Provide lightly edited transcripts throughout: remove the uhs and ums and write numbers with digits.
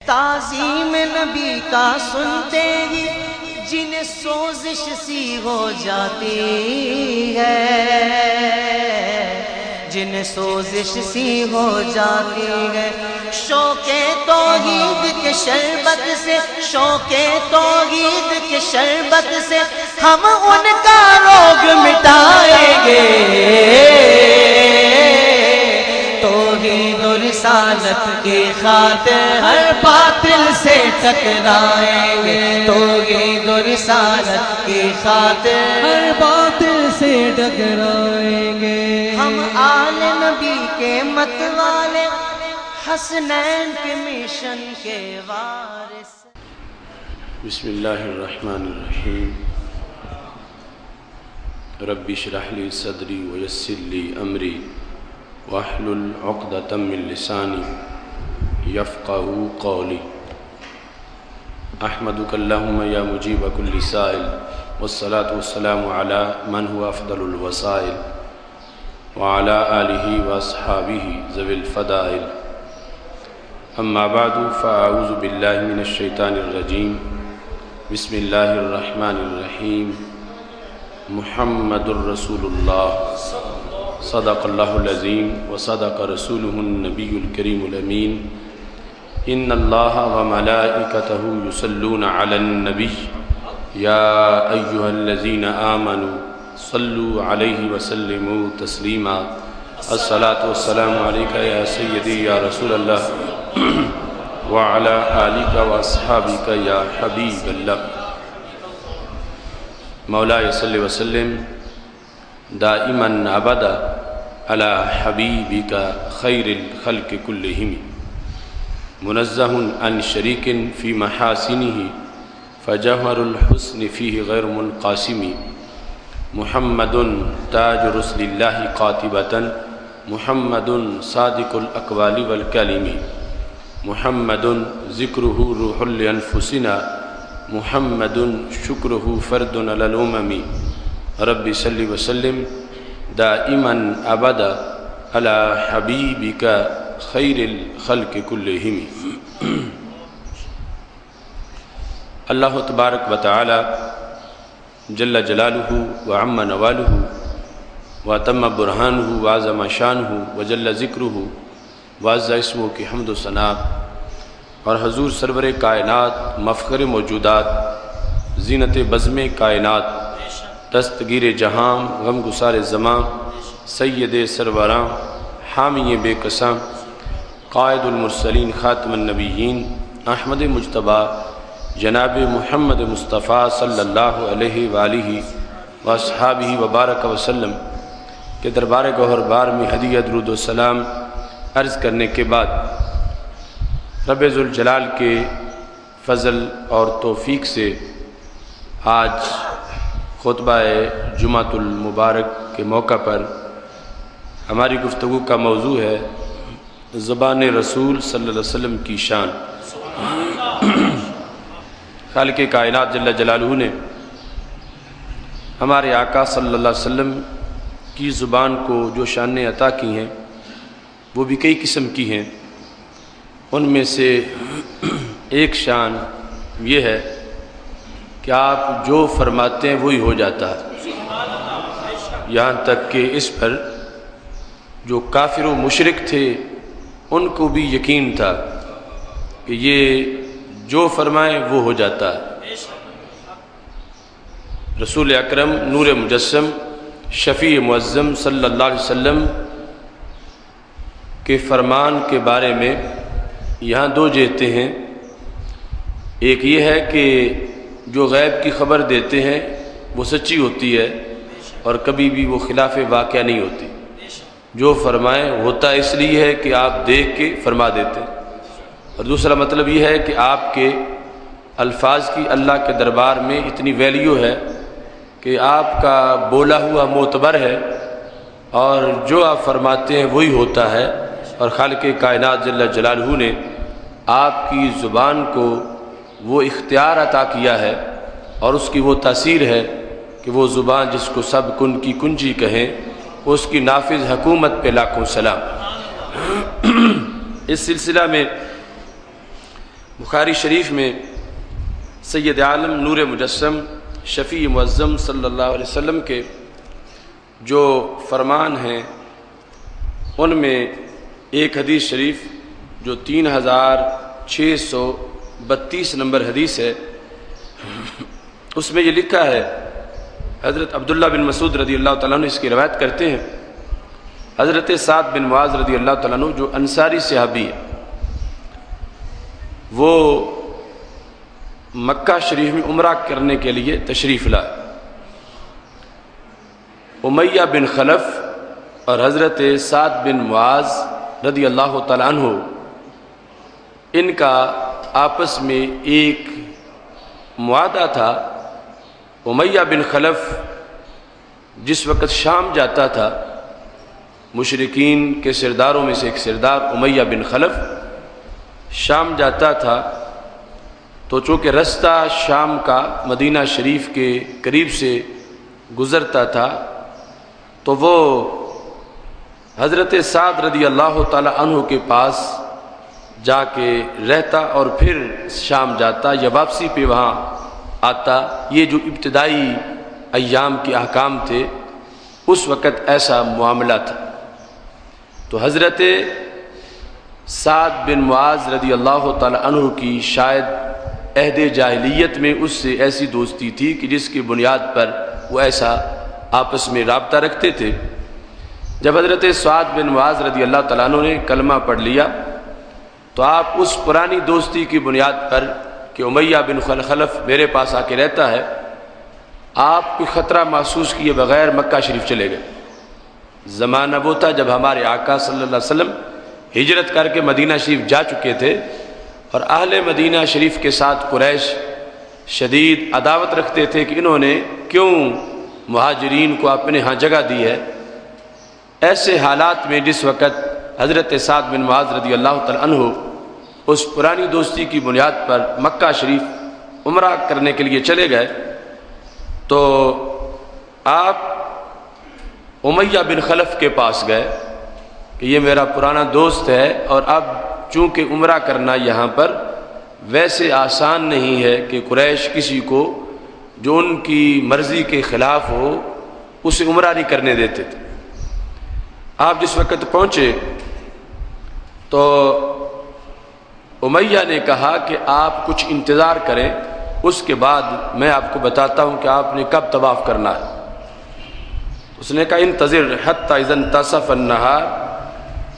تعظیم نبی کا سنتے ہی جنہیں سوزش سی ہو جاتی ہے، جنہیں سوزش سی ہو جاتی ہے، شوق توحید کے شربت سے، شوق توحید کے شربت سے ہم ان کا روگ مٹائیں گے، توحید و رسالت کی خاطر ہر باطل سے ٹکرائیں گے، توحید و رسالت کی خاطر ہر باطل سے ٹکرائیں گے۔ ہم آل نبی کے مت والے، حسنین کے مشن کے وارث۔ بسم اللہ الرحمن الرحیم۔ رب اشرح لی صدری ویسر لی امری واحلل عقدۃ من لسانی یفقہوا قولی۔ احمدک اللہم یا مجیب کل سائل، والصلاة والسلام علی من هو افضل الوسائل، وعلی آلہ واصحابہ ذوی الفضائل۔ اما بعد فاعوذ باللہ من الشیطان الرجیم، بسم اللہ الرحمن الرحیم۔ محمد الرسول اللہ، صدق اللہ العظیم وصدق رسولہ النبی الکریم الامین۔ ان اللہ وملائکتہ یصلون علی النبی یا ایہا الذین آمنوا صلوا علیہ وسلموا تسلیما۔ الصلاة والسلام علیکہ یا سیدی یا رسول اللہ وعلی آلک واصحابک یا حبیب اللہ۔ مولا صلی وسلم دائما ابدا علی حبیبک خیر الخلق کلہم، منزہ عن شریک فی محاسنہ فجوہر الحسن فیہ غیر منقاسم۔ محمد تاج رسل اللہ قاطبۃ، محمد صادق الاقوال والکلم، محمد ذکرہ روح لانفسنا، محمد شکرہ فرد علی الامم۔ رب صلی وسلم دائما ابدا علی حبیبک خیر الخلق کلہم۔ اللہ تبارک و تعالی جل جلالہ وعم نوالہ واتم برہانہ وعظم شانہ وجل ذکرہ وعز اسمہ کی حمد و ثنا، اور حضور سرور کائنات، مفخر موجودات، زینت بزم کائنات، دستگیر جہاں، غم گسار زمان، سید سروراں، حامی بے قسم، قائد المرسلین، خاتم النبیین، احمد مجتبیٰ جناب محمد مصطفیٰ صلی اللہ علیہ وآلہ واصحابہ وبارک وسلم کے دربار گوہر بار میں ہدیہ درود و سلام عرض کرنے کے بعد، رب ذوالجلال کے فضل اور توفیق سے آج خطبہ جمعۃ المبارک کے موقع پر ہماری گفتگو کا موضوع ہے زبان رسول صلی اللہ علیہ وسلم کی شان۔ خالق کائنات جل جلالہ نے ہمارے آقا صلی اللہ علیہ وسلم کی زبان کو جو شانیں عطا کی ہیں وہ بھی کئی قسم کی ہیں۔ ان میں سے ایک شان یہ ہے کہ آپ جو فرماتے ہیں وہی ہو جاتا ہے، یہاں تک کہ اس پر جو کافر و مشرک تھے ان کو بھی یقین تھا کہ یہ جو فرمائیں وہ ہو جاتا ہے۔ رسول اکرم نور مجسم شفیع معظم صلی اللہ علیہ وسلم کے فرمان کے بارے میں یہاں دو جہتیں ہیں۔ ایک یہ ہے کہ جو غیب کی خبر دیتے ہیں وہ سچی ہوتی ہے اور کبھی بھی وہ خلاف واقعہ نہیں ہوتی، جو فرمائیں ہوتا اس لیے ہے کہ آپ دیکھ کے فرما دیتے ہیں۔ اور دوسرا مطلب یہ ہے کہ آپ کے الفاظ کی اللہ کے دربار میں اتنی ویلیو ہے کہ آپ کا بولا ہوا معتبر ہے اور جو آپ فرماتے ہیں وہی ہوتا ہے، اور خالق کائنات جل جلالہ نے آپ کی زبان کو وہ اختیار عطا کیا ہے اور اس کی وہ تاثیر ہے کہ وہ زبان جس کو سب کن کی کنجی کہیں، اس کی نافذ حکومت پہ لاکھوں سلام۔ اس سلسلہ میں بخاری شریف میں سید عالم نور مجسم شفیع معظم صلی اللہ علیہ وسلم کے جو فرمان ہیں ان میں ایک حدیث شریف جو 3632 نمبر حدیث ہے، اس میں یہ لکھا ہے، حضرت عبداللہ بن مسعود رضی اللہ تعالیٰ عنہ اس کی روایت کرتے ہیں، حضرت سعد بن معاذ رضی اللہ تعالیٰ عنہ جو انصاری صحابی ہے، وہ مکہ شریف میں عمرہ کرنے کے لیے تشریف لائے۔ امیہ بن خلف اور حضرت سعد بن معاذ رضی اللہ تعالیٰ عنہ ان کا آپس میں ایک معاہدہ تھا۔ امیہ بن خلف جس وقت شام جاتا تھا، مشرکین کے سرداروں میں سے ایک سردار امیہ بن خلف شام جاتا تھا، تو چونکہ رستہ شام کا مدینہ شریف کے قریب سے گزرتا تھا، تو وہ حضرت سعد رضی اللہ تعالی عنہ کے پاس جا کے رہتا اور پھر شام جاتا یا واپسی پہ وہاں آتا۔ یہ جو ابتدائی ایام کے احکام تھے اس وقت ایسا معاملہ تھا۔ تو حضرت سعد بن معاذ رضی اللہ تعالی عنہ کی شاید عہد جاہلیت میں اس سے ایسی دوستی تھی کہ جس کی بنیاد پر وہ ایسا آپس میں رابطہ رکھتے تھے۔ جب حضرت سعد بن معاذ رضی اللہ تعالیٰ عنہ نے کلمہ پڑھ لیا تو آپ اس پرانی دوستی کی بنیاد پر کہ امیہ بن خلف میرے پاس آ کے رہتا ہے، آپ کوئی خطرہ محسوس کیے بغیر مکہ شریف چلے گئے۔ زمانہ وہ تھا جب ہمارے آقا صلی اللہ علیہ وسلم ہجرت کر کے مدینہ شریف جا چکے تھے، اور اہل مدینہ شریف کے ساتھ قریش شدید عداوت رکھتے تھے کہ انہوں نے کیوں مہاجرین کو اپنے ہاں جگہ دی ہے۔ ایسے حالات میں جس وقت حضرت سعد بن معاذ رضی اللہ تعالیٰ عنہ اس پرانی دوستی کی بنیاد پر مکہ شریف عمرہ کرنے کے لیے چلے گئے، تو آپ امیہ بن خلف کے پاس گئے کہ یہ میرا پرانا دوست ہے، اور اب چونکہ عمرہ کرنا یہاں پر ویسے آسان نہیں ہے کہ قریش کسی کو جو ان کی مرضی کے خلاف ہو اسے عمرہ نہیں کرنے دیتے تھے۔ آپ جس وقت پہنچے تو امیہ نے کہا کہ آپ کچھ انتظار کریں، اس کے بعد میں آپ کو بتاتا ہوں کہ آپ نے کب طواف کرنا ہے۔ اس نے کہا انتظر حتی اذا انتصف النہار،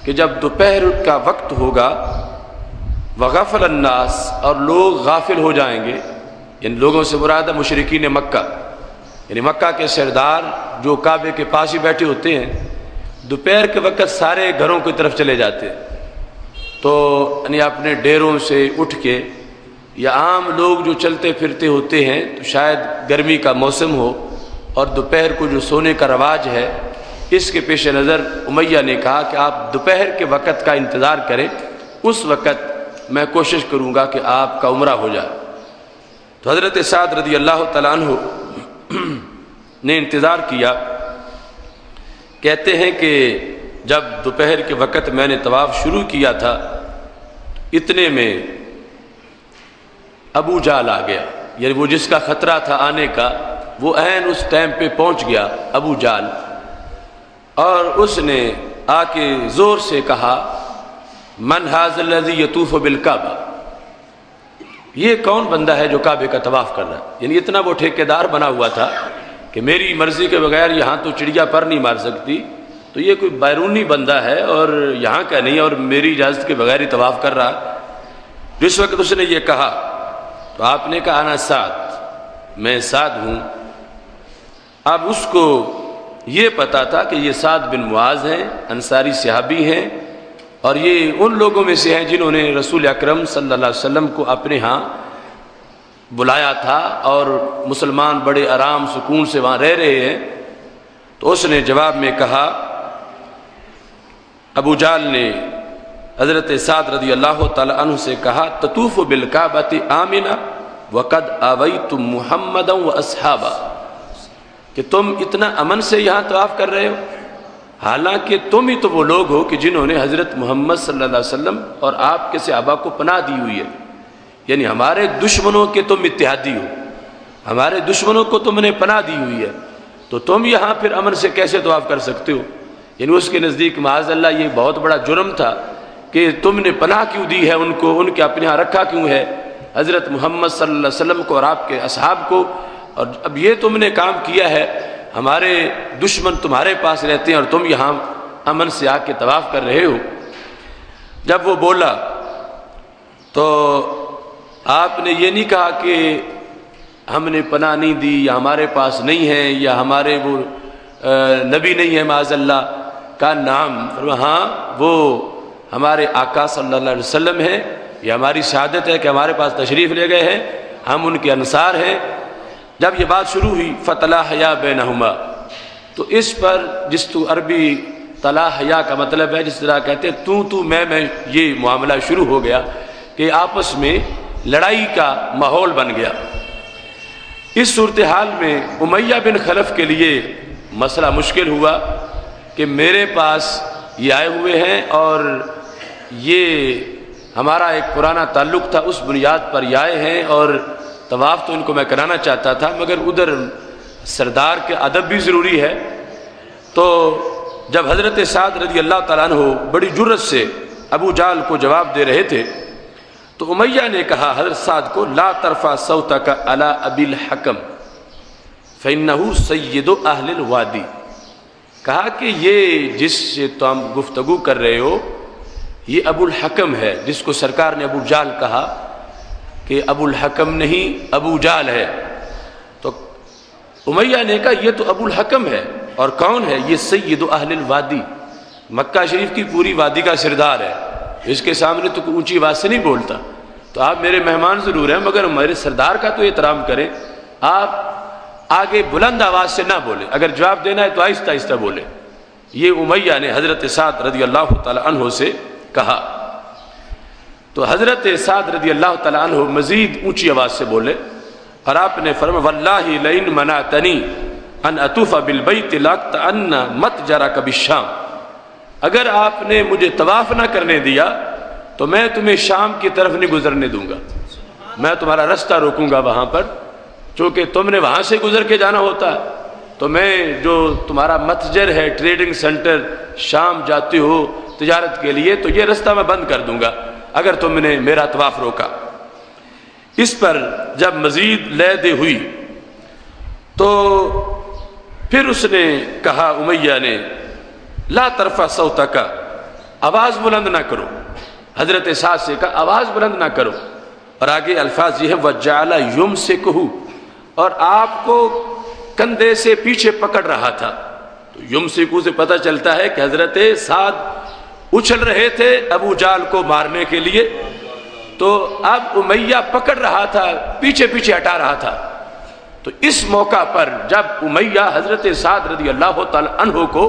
کہ جب دوپہر کا وقت ہوگا، وغفل الناس، اور لوگ غافل ہو جائیں گے، ان لوگوں سے مراد ہے مشرکین مکہ، یعنی مکہ کے سردار جو کعبے کے پاس ہی بیٹھے ہوتے ہیں، دوپہر کے وقت سارے گھروں کی طرف چلے جاتے ہیں، تو یعنی اپنے ڈیروں سے اٹھ کے، یا عام لوگ جو چلتے پھرتے ہوتے ہیں تو شاید گرمی کا موسم ہو اور دوپہر کو جو سونے کا رواج ہے، اس کے پیش نظر امیہ نے کہا کہ آپ دوپہر کے وقت کا انتظار کریں، اس وقت میں کوشش کروں گا کہ آپ کا عمرہ ہو جائے۔ تو حضرت سعد رضی اللہ تعالیٰ عنہ نے انتظار کیا۔ کہتے ہیں کہ جب دوپہر کے وقت میں نے طواف شروع کیا تھا، اتنے میں ابو جہل آ گیا، یعنی وہ جس کا خطرہ تھا آنے کا، وہ عین اس ٹائم پہ پہنچ گیا، ابو جہل، اور اس نے آ کے زور سے کہا من ھذا الذی یطوف بالکعبہ، یہ کون بندہ ہے جو کعبے کا طواف کر رہا ہے؟ یعنی اتنا وہ ٹھیکیدار بنا ہوا تھا کہ میری مرضی کے بغیر یہاں تو چڑیا پر نہیں مار سکتی، تو یہ کوئی بیرونی بندہ ہے اور یہاں کا نہیں، اور میری اجازت کے بغیر ہی طواف کر رہا۔ جس وقت اس نے یہ کہا تو آپ نے کہا انا سعد، میں سعد ہوں۔ اب اس کو یہ پتا تھا کہ یہ سعد بن معاذ ہیں، انصاری صحابی ہیں، اور یہ ان لوگوں میں سے ہیں جنہوں نے رسول اکرم صلی اللہ علیہ وسلم کو اپنے ہاں بلایا تھا، اور مسلمان بڑے آرام سکون سے وہاں رہ رہے ہیں۔ تو اس نے جواب میں کہا، ابو جہل نے حضرت سعد رضی اللہ تعالی عنہ سے کہا تطوف بالکعبۃ آمنہ وقد آویتم محمدا واصحابہ، کہ تم اتنا امن سے یہاں طواف کر رہے ہو، حالانکہ تم ہی تو وہ لوگ ہو کہ جنہوں نے حضرت محمد صلی اللہ علیہ وسلم اور آپ کے صحابہ کو پناہ دی ہوئی ہے، یعنی ہمارے دشمنوں کے تم اتحادی ہو، ہمارے دشمنوں کو تم نے پناہ دی ہوئی ہے، تو تم یہاں پھر امن سے کیسے طواف کر سکتے ہو؟ یعنی اس کے نزدیک معاذ اللہ یہ بہت بڑا جرم تھا کہ تم نے پناہ کیوں دی ہے ان کو، ان کے اپنے یہاں رکھا کیوں ہے حضرت محمد صلی اللہ علیہ وسلم کو اور آپ کے اصحاب کو، اور اب یہ تم نے کام کیا ہے، ہمارے دشمن تمہارے پاس رہتے ہیں اور تم یہاں امن سے آ کے طواف کر رہے ہو۔ جب وہ بولا تو آپ نے یہ نہیں کہا کہ ہم نے پناہ نہیں دی یا ہمارے پاس نہیں ہے یا ہمارے وہ نبی نہیں ہے معاذ اللہ کا نام، ہاں وہ ہمارے آقا صلی اللہ علیہ وسلم ہیں، یہ ہماری شہادت ہے کہ ہمارے پاس تشریف لے گئے ہیں، ہم ان کے انصار ہیں۔ جب یہ بات شروع ہوئی فَطَلَا حَيَا بَيْنَهُمَا، تو اس پر جس تو عربی طلا حیا کا مطلب ہے جس طرح کہتے ہیں تو میں یہ معاملہ شروع ہو گیا کہ آپس میں لڑائی کا ماحول بن گیا۔ اس صورتحال میں امیہ بن خلف کے لیے مسئلہ مشکل ہوا کہ میرے پاس یہ آئے ہوئے ہیں اور یہ ہمارا ایک پرانا تعلق تھا، اس بنیاد پر یہ آئے ہیں اور طواف تو ان کو میں کرانا چاہتا تھا، مگر ادھر سردار کے ادب بھی ضروری ہے۔ تو جب حضرت سعد رضی اللہ تعالیٰ عنہ بڑی جرت سے ابو جہل کو جواب دے رہے تھے تو امیہ نے کہا حضرت سعد کو لا ترفع صوتک علی ابی الحکم فإنہ سید اہل الوادی، کہا کہ یہ جس سے تم گفتگو کر رہے ہو یہ ابو الحکم ہے، جس کو سرکار نے ابو جہل کہا کہ ابو الحکم نہیں ابو جہل ہے، تو امیہ نے کہا یہ تو ابو الحکم ہے، اور کون ہے یہ سید اہل الوادی، مکہ شریف کی پوری وادی کا سردار ہے، اس کے سامنے تو کوئی اونچی آواز سے نہیں بولتا، تو آپ میرے مہمان ضرور ہیں مگر میرے سردار کا تو احترام کریں، آپ آگے بلند آواز سے نہ بولیں، اگر جواب دینا ہے تو آہستہ آہستہ بولیں۔ یہ امیہ نے حضرت سعد رضی اللہ تعالی عنہ سے کہا، تو حضرت سعد رضی اللہ تعالی عنہ مزید اونچی آواز سے بولے اور آپ نے فرمایا واللہ لئن منعتنی ان اطوف بالبیت لاقطعن متجرک بالشام، اگر آپ نے مجھے طواف نہ کرنے دیا تو میں تمہیں شام کی طرف نہیں گزرنے دوں گا، میں تمہارا رستہ روکوں گا وہاں پر، چونکہ تم نے وہاں سے گزر کے جانا ہوتا ہے، تو میں جو تمہارا متجر ہے ٹریڈنگ سینٹر شام جاتے ہو تجارت کے لیے، تو یہ رستہ میں بند کر دوں گا اگر تم نے میرا طواف روکا۔ اس پر جب مزید لیدے ہوئی تو پھر اس نے کہا امیہ نے لا ترفع صوتک، آواز بلند نہ کرو، حضرت سعد سے کہا آواز بلند نہ کرو، اور آگے الفاظ یہ ہے وَجَعَلَ يُمْسِكُهُ، اور آپ کو کندھے سے پیچھے پکڑ رہا تھا، تو یمسکو سے پتہ چلتا ہے کہ حضرت سعد اچھل رہے تھے ابو جہل کو مارنے کے لیے، تو اب امیہ پکڑ رہا تھا، پیچھے پیچھے ہٹا رہا تھا، تو اس موقع پر جب امیہ حضرت سعد رضی اللہ تعالی عنہ کو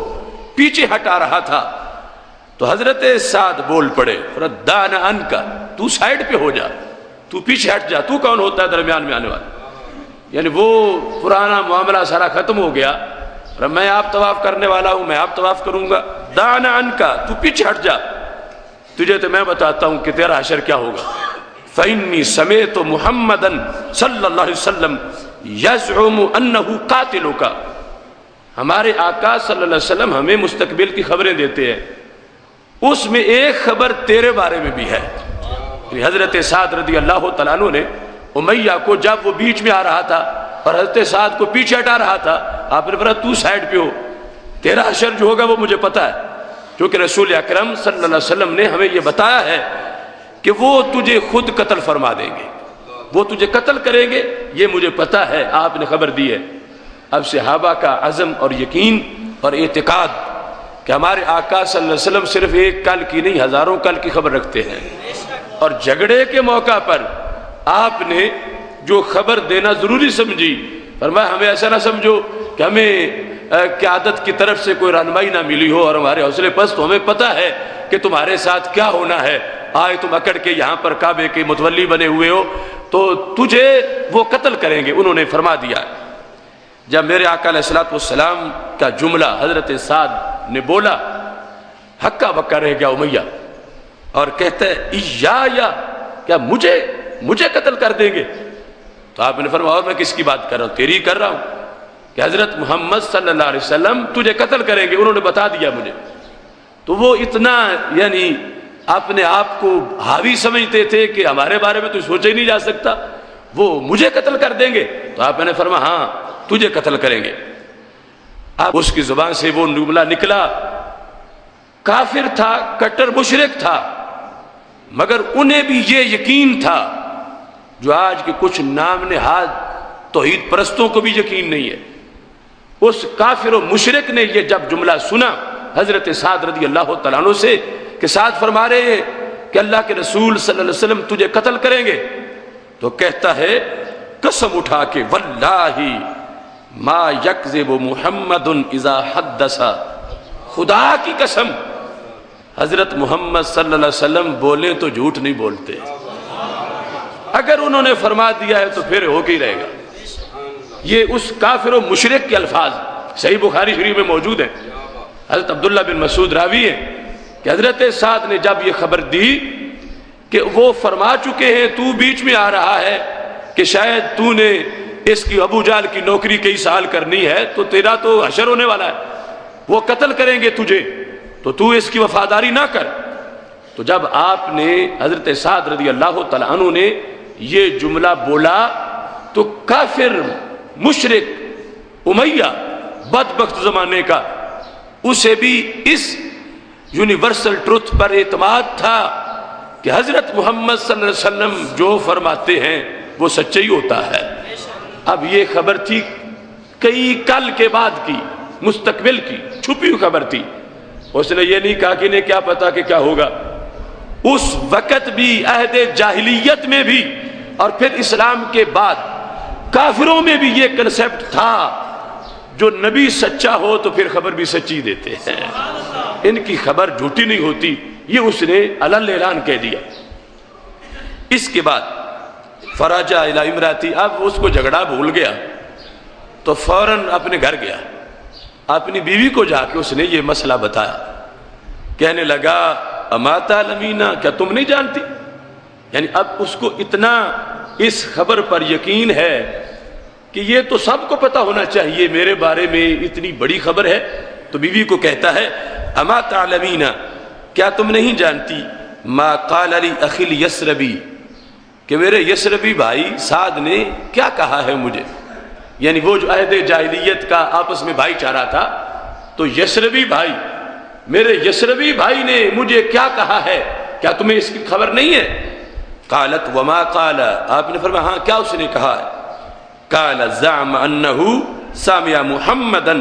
پیچھے ہٹا رہا تھا تو حضرت سعد بول پڑے ردان عنک، تو سائیڈ پہ ہو جا، تو پیچھے ہٹ جا، تو کون ہوتا ہے درمیان میں آنے والا، یعنی وہ پرانا معاملہ سارا ختم ہو گیا، میں آپ طواف کرنے والا ہوں، میں آپ طواف کروں گا، دان عنک، تو پیچھے ہٹ جا، تجھے تو میں بتاتا ہوں کہ تیرا حشر کیا ہوگا۔ فإنی سمعت محمدا صلی اللہ علیہ وسلم یزعم انہ قاتلک، ہمارے آقا صلی اللہ علیہ وسلم ہمیں مستقبل کی خبریں دیتے ہیں، اس میں ایک خبر تیرے بارے میں بھی ہے۔ حضرت سعد رضی اللہ تعالیٰ عنہ نے امیہ کو جب وہ بیچ میں آ رہا تھا اور حضرت سعد کو پیچھے ہٹا رہا تھا، آپ نے فرمایا تو سائیڈ پہ ہو، تیرا حشر جو ہوگا وہ مجھے پتا ہے، کیونکہ رسول اکرم صلی اللہ علیہ وسلم نے ہمیں یہ بتایا ہے کہ وہ تجھے خود قتل فرما دیں گے، وہ تجھے قتل کریں گے، یہ مجھے پتا ہے، آپ نے خبر دی ہے۔ اب صحابہ کا عزم اور یقین اور اعتقاد کہ ہمارے آقا صلی اللہ علیہ وسلم صرف ایک کل کی نہیں ہزاروں کل کی خبر رکھتے ہیں، اور جھگڑے کے موقع پر آپ نے جو خبر دینا ضروری سمجھی، فرمایا ہمیں ایسا نہ سمجھو کہ ہمیں قیادت کی طرف سے کوئی رہنمائی نہ ملی ہو اور ہمارے حوصلے پست ہو، ہمیں پتہ ہے کہ تمہارے ساتھ کیا ہونا ہے، آئے تم اکڑ کے یہاں پر کعبے کے متولی بنے ہوئے ہو تو تجھے وہ قتل کریں گے، انہوں نے فرما دیا۔ جب میرے آقا علیہ الصلوۃ والسلام کا جملہ حضرت سعد نے بولا، ہکا بکا رہ گیا امیہ اور کہتا ہے ایایا، کیا مجھے مجھے قتل کر دیں گے؟ تو آپ نے فرمایا اور میں کس کی بات کر رہا ہوں؟ تیری کر رہا ہوں کہ حضرت محمد صلی اللہ علیہ وسلم تجھے قتل کریں گے، انہوں نے بتا دیا مجھے۔ تو وہ اتنا یعنی اپنے آپ کو حاوی سمجھتے تھے کہ ہمارے بارے میں تو سوچا ہی نہیں جا سکتا، وہ مجھے قتل کر دیں گے۔ تو آپ نے فرمایا ہاں تجھے قتل کریں گے۔ اب اس کی زبان سے وہ جملہ نکلا، کافر تھا، کٹر مشرک تھا، مگر انہیں بھی یہ یقین تھا جو آج کے کچھ نام نہاد توحید پرستوں کو بھی یقین نہیں ہے۔ اس کافر و مشرک نے یہ جب جملہ سنا حضرت سعد رضی اللہ تعالیٰ عنہ سے کہ سعد فرما رہے ہیں کہ اللہ کے رسول صلی اللہ علیہ وسلم تجھے قتل کریں گے، تو کہتا ہے قسم اٹھا کے واللہ ما یکذب محمد اذا حدث، خدا کی قسم حضرت محمد صلی اللہ علیہ وسلم بولے تو جھوٹ نہیں بولتے، اگر انہوں نے فرما دیا ہے تو پھر ہو کے ہی رہے گا۔ یہ اس کافر و مشرک کے الفاظ صحیح بخاری شریف میں موجود ہیں۔ حضرت عبداللہ بن مسعود راوی ہیں کہ حضرت سعد نے جب یہ خبر دی کہ وہ فرما چکے ہیں تو بیچ میں آ رہا ہے کہ شاید تو نے اس کی ابو جہل کی نوکری کئی سال کرنی ہے تو تیرا تو حشر ہونے والا ہے، وہ قتل کریں گے تجھے، تو اس کی وفاداری نہ کر۔ تو جب آپ نے حضرت سعد رضی اللہ تعالیٰ عنہ نے یہ جملہ بولا تو کافر مشرک امیہ بدبخت زمانے کا، اسے بھی اس یونیورسل ٹروتھ پر اعتماد تھا کہ حضرت محمد صلی اللہ علیہ وسلم جو فرماتے ہیں وہ سچائی ہوتا ہے۔ اب یہ خبر تھی کئی کل کے بعد کی، مستقبل کی چھپی ہوئی خبر تھی۔ اس نے یہ نہیں کہا کہ انہیں کیا پتا کہ کیا ہوگا، اس وقت بھی عہد جاہلیت میں بھی اور پھر اسلام کے بعد کافروں میں بھی یہ کنسپٹ تھا جو نبی سچا ہو تو پھر خبر بھی سچی دیتے ہیں، ان کی خبر جھوٹی نہیں ہوتی، یہ اس نے علن اعلان کہہ دیا۔ اس کے بعد فراجہ الی امراتی، اب اس کو جھگڑا بھول گیا تو فوراً اپنے گھر گیا، اپنی بیوی کو جا کے اس نے یہ مسئلہ بتایا، کہنے لگا اما تعلمین، کیا تم نہیں جانتی؟ یعنی اب اس کو اتنا اس خبر پر یقین ہے کہ یہ تو سب کو پتہ ہونا چاہیے میرے بارے میں اتنی بڑی خبر ہے۔ تو بیوی کو کہتا ہے اما تعلمین، کیا تم نہیں جانتی ما قال لی اخی الیسربی، کہ میرے یسربی بھائی سعد نے کیا کہا ہے مجھے، یعنی وہ جو عہد جاہلیت کا آپس میں بھائی چارہ تھا، تو یسربی بھائی، میرے یسربی بھائی نے مجھے کیا کہا ہے، کیا تمہیں اس کی خبر نہیں ہے؟ قالت وما قال، آپ نے فرمایا ہاں کیا اس نے کہا ہے؟ قال زعم انہ سمع محمدا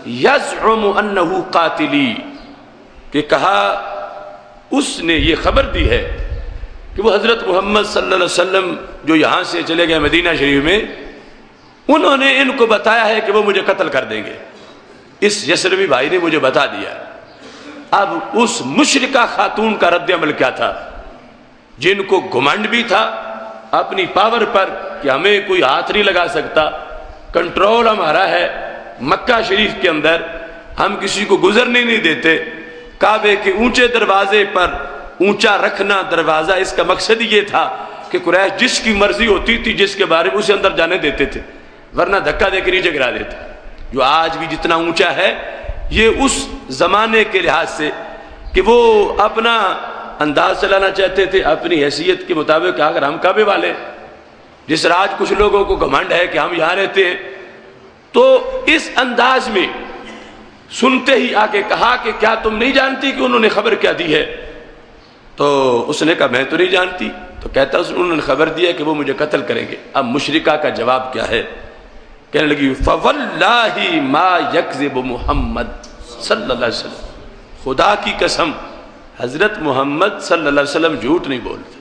یزعم انہ قاتلی، کہ کہا اس نے یہ خبر دی ہے کہ وہ حضرت محمد صلی اللہ علیہ وسلم جو یہاں سے چلے گئے مدینہ شریف میں، انہوں نے ان کو بتایا ہے کہ وہ مجھے قتل کر دیں گے، اس یسربی بھائی نے مجھے بتا دیا ہے۔ اب اس مشرکہ خاتون کا رد عمل کیا تھا، جن کو گھمنڈ بھی تھا اپنی پاور پر کہ ہمیں کوئی ہاتھ نہیں لگا سکتا، کنٹرول ہمارا ہے مکہ شریف کے اندر، ہم کسی کو گزرنے نہیں دیتے، کعبے کے اونچے دروازے پر اونچا رکھنا دروازہ، اس کا مقصد یہ تھا کہ قریش جس کی مرضی ہوتی تھی جس کے بارے میں اسے اندر جانے دیتے تھے، ورنہ دھکا دے کے نیچے گرا دیتے۔ جو آج بھی جتنا اونچا ہے یہ اس زمانے کے لحاظ سے کہ وہ اپنا انداز چلانا چاہتے تھے اپنی حیثیت کے مطابق، اگر ہم کعبے والے، جس طرح آج کچھ لوگوں کو گھمنڈ ہے کہ ہم یہاں رہتے ہیں، تو اس انداز میں سنتے ہی آگے کہا کہ کیا تم نہیں جانتی کہ انہوں نے خبر کیا دی ہے؟ تو اس نے کہا میں تو نہیں جانتی۔ تو کہتا انہوں نے خبر دیا کہ وہ مجھے قتل کریں گے۔ اب مشرکہ کا جواب کیا ہے؟ کہنے لگی فواللہ ما یکذب محمد صلی اللہ علیہ وسلم، خدا کی قسم حضرت محمد صلی اللہ علیہ وسلم جھوٹ نہیں بولتے۔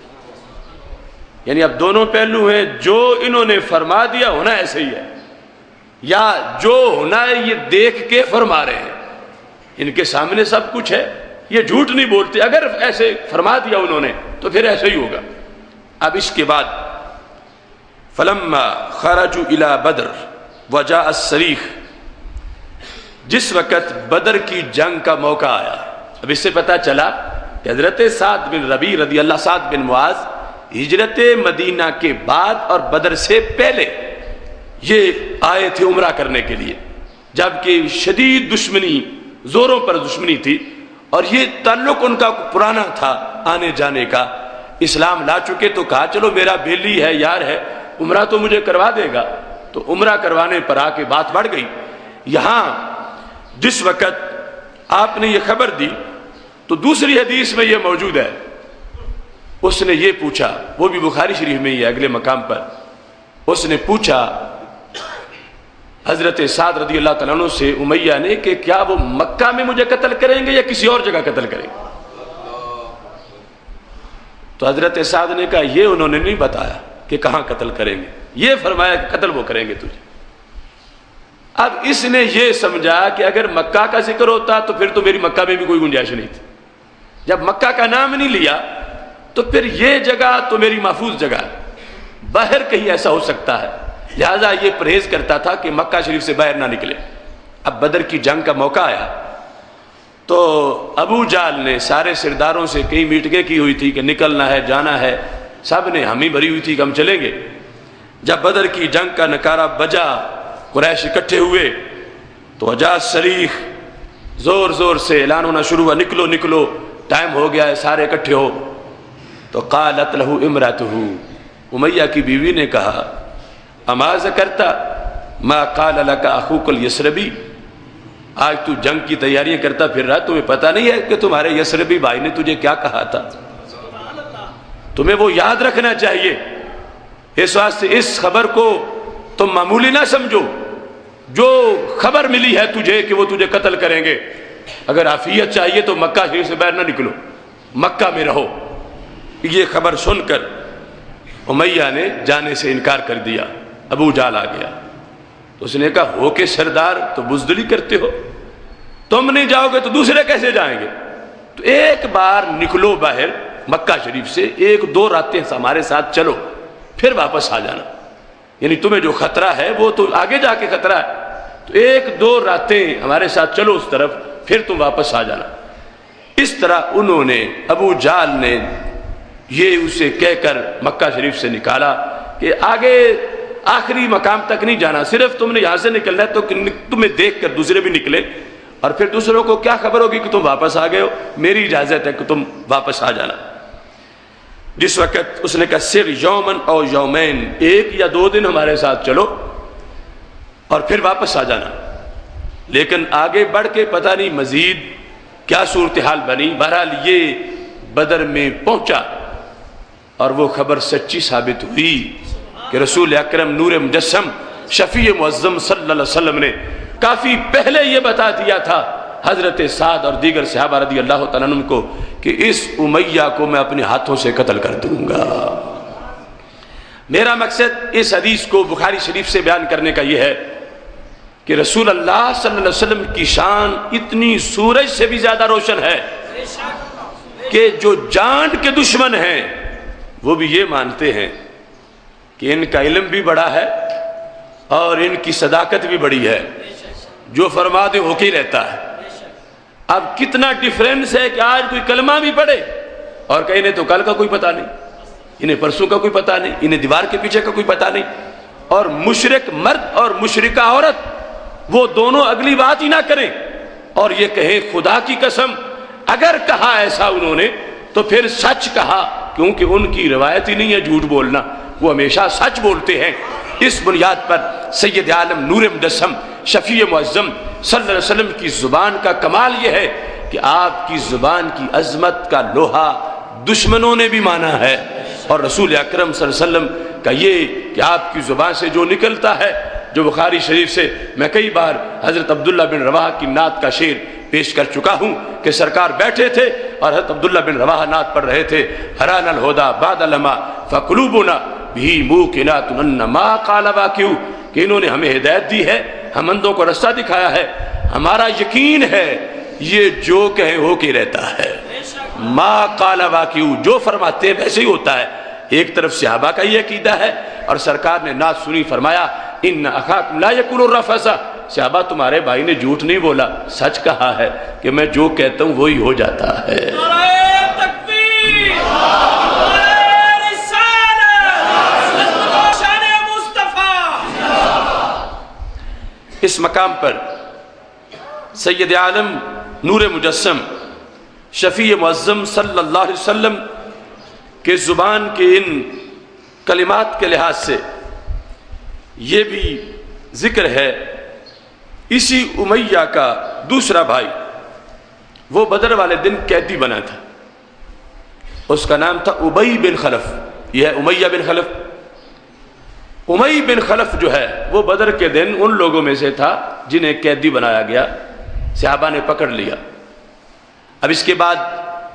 یعنی اب دونوں پہلو ہیں، جو انہوں نے فرما دیا ہونا ایسے ہی ہے، یا جو ہونا ہے یہ دیکھ کے فرما رہے ہیں، ان کے سامنے سب کچھ ہے، یہ جھوٹ نہیں بولتے، اگر ایسے فرما دیا انہوں نے تو پھر ایسے ہی ہوگا۔ اب اس کے بعد فلما خرجوا الی بدر وجاء الصریخ، جس وقت بدر کی جنگ کا موقع آیا، اب اس سے پتہ چلا کہ حضرت سعد بن ربیع رضی اللہ، سعد بن معاذ ہجرت مدینہ کے بعد اور بدر سے پہلے یہ آئے تھے عمرہ کرنے کے لیے، جبکہ شدید دشمنی، زوروں پر دشمنی تھی، اور یہ تعلق ان کا پرانا تھا آنے جانے کا۔ اسلام لا چکے تو کہا چلو میرا بیلی ہے، یار ہے، عمرہ تو مجھے کروا دے گا، تو عمرہ کروانے پر آ کے بات بڑھ گئی۔ یہاں جس وقت آپ نے یہ خبر دی تو دوسری حدیث میں یہ موجود ہے، اس نے یہ پوچھا، وہ بھی بخاری شریف میں ہی ہے اگلے مقام پر، اس نے پوچھا حضرت سعد رضی اللہ تعالیٰ عنہ سے امیہ نے کہ کیا وہ مکہ میں مجھے قتل کریں گے یا کسی اور جگہ قتل کریں گے؟ تو حضرت سعد نے کہا یہ انہوں نے نہیں بتایا کہ کہاں قتل کریں گے، یہ فرمایا کہ قتل وہ کریں گے تجھے۔ اب اس نے یہ سمجھا کہ اگر مکہ کا ذکر ہوتا تو پھر تو میری مکہ میں بھی کوئی گنجائش نہیں تھی، جب مکہ کا نام نہیں لیا تو پھر یہ جگہ تو میری محفوظ جگہ ہے، باہر کہیں ایسا ہو سکتا ہے، لہذا یہ پرہیز کرتا تھا کہ مکہ شریف سے باہر نہ نکلے۔ اب بدر کی جنگ کا موقع آیا تو ابو جہل نے سارے سرداروں سے کئی میٹنگیں کی ہوئی تھی کہ نکلنا ہے، جانا ہے، سب نے حامی بھری ہوئی تھی کہ ہم چلیں گے۔ جب بدر کی جنگ کا نکارہ بجا، قریش اکٹھے ہوئے تو حجاج شریف زور زور سے اعلان ہونا شروع ہوا، نکلو نکلو، ٹائم ہو گیا ہے، سارے اکٹھے ہو۔ تو قالت لہ امرأتہ، امیہ کی بیوی نے کہا اما ذکرتا ما قال لک اخوک الیثربی، آج تو جنگ کی تیاریاں کرتا پھر رہا، تمہیں پتہ نہیں ہے کہ تمہارے یثربی بھائی نے تجھے کیا کہا تھا؟ تمہیں وہ یاد رکھنا چاہیے، اس واسطے اس خبر کو تم معمولی نہ سمجھو، جو خبر ملی ہے تجھے کہ وہ تجھے قتل کریں گے، اگر عافیت چاہیے تو مکہ شریف سے باہر نہ نکلو، مکہ میں رہو۔ یہ خبر سن کر امیہ نے جانے سے انکار کر دیا، ابو جہل آ گیا تو اس نے کہا ہو کے سردار تو بزدلی کرتے ہو، تم نہیں جاؤ گے تو دوسرے کیسے جائیں گے؟ تو ایک بار نکلو باہر مکہ شریف سے، ایک دو راتیں ہمارے ساتھ چلو، پھر واپس آ جانا، یعنی تمہیں جو خطرہ ہے وہ تو آگے جا کے خطرہ ہے، تو ایک دو راتیں ہمارے ساتھ چلو اس طرف، پھر تم واپس آ جانا۔ اس طرح انہوں نے، ابو جہل نے یہ اسے کہہ کر مکہ شریف سے نکالا کہ آگے آخری مقام تک نہیں جانا، صرف تم نے یہاں سے نکلنا ہے، تو تمہیں دیکھ کر دوسرے بھی نکلے، اور پھر دوسروں کو کیا خبر ہوگی کہ تم واپس آ گئے ہو، میری اجازت ہے کہ تم واپس آ جانا۔ جس وقت اس نے کہا سر یومن او یومین، ایک یا دو دن ہمارے ساتھ چلو اور پھر واپس آ جانا، لیکن آگے بڑھ کے پتہ نہیں مزید کیا صورتحال بنی۔ بہرحال یہ بدر میں پہنچا اور وہ خبر سچی ثابت ہوئی کہ رسول اکرم نور مجسم شفیع معظم صلی اللہ علیہ وسلم نے کافی پہلے یہ بتا دیا تھا حضرت سعد اور دیگر صحابہ رضی اللہ تعالیٰ عنہ کو کہ اس امیہ کو میں اپنے ہاتھوں سے قتل کر دوں گا۔ میرا مقصد اس حدیث کو بخاری شریف سے بیان کرنے کا یہ ہے کہ رسول اللہ صلی اللہ علیہ وسلم کی شان اتنی سورج سے بھی زیادہ روشن ہے کہ جو جانٹ کے دشمن ہیں وہ بھی یہ مانتے ہیں کہ ان کا علم بھی بڑا ہے اور ان کی صداقت بھی بڑی ہے، جو فرما دے ہو کے رہتا ہے۔ اب کتنا ڈیفرنس ہے کہ آج کوئی کلمہ بھی پڑھے اور کہ انہیں تو کل کا کوئی پتہ نہیں، انہیں پرسوں کا کوئی پتہ نہیں، انہیں دیوار کے پیچھے کا کوئی پتہ نہیں، اور مشرک مرد اور مشرکہ عورت وہ دونوں اگلی بات ہی نہ کریں اور یہ کہیں خدا کی قسم اگر کہا ایسا انہوں نے تو پھر سچ کہا، کیونکہ ان کی روایت ہی نہیں ہے جھوٹ بولنا، وہ ہمیشہ سچ بولتے ہیں۔ اس بنیاد پر سید عالم نور مجسم شفیع معظم صلی اللہ علیہ وسلم کی زبان کا کمال یہ ہے کہ آپ کی زبان کی عظمت کا لوہا دشمنوں نے بھی مانا ہے، اور رسول اکرم صلی اللہ علیہ وسلم کا یہ کہ آپ کی زبان سے جو نکلتا ہے، جو بخاری شریف سے میں کئی بار حضرت عبداللہ بن رواحہ کی نعت کا شعر پیش کر چکا ہوں کہ سرکار بیٹھے تھے اور حضرت عبداللہ بن رواحہ نعت پڑھ رہے تھے، ہرانا الہدا بعد لما فقلوبنا بھی موقنات ما قال باکیو، کہ انہوں نے ہمیں ہدایت دی ہے، ہم اندھوں کو رستہ دکھایا ہے، ہمارا یقین ہے یہ جو کہیں ہو کے رہتا ہے، ما قال باکیو، جو فرماتے ہیں ویسے ہی ہوتا ہے۔ ایک طرف صحابہ کا یہ عقیدہ ہے اور سرکار نے نعت سنی، فرمایا ان اخاکم لا یکون الرفثا، صحابہ تمہارے بھائی نے جھوٹ نہیں بولا، سچ کہا ہے کہ میں جو کہتا ہوں وہی ہو جاتا ہے۔ اس مقام پر سید عالم نور مجسم شفیع معظم صلی اللہ علیہ وسلم کے زبان کے ان کلمات کے لحاظ سے یہ بھی ذکر ہے، اسی امیہ کا دوسرا بھائی وہ بدر والے دن قیدی بنا تھا، اس کا نام تھا ابی بن خلف۔ یہ ہے امیہ بن خلف۔ امی بن خلف جو ہے وہ بدر کے دن ان لوگوں میں سے تھا جنہیں قیدی بنایا گیا، صحابہ نے پکڑ لیا۔ اب اس کے بعد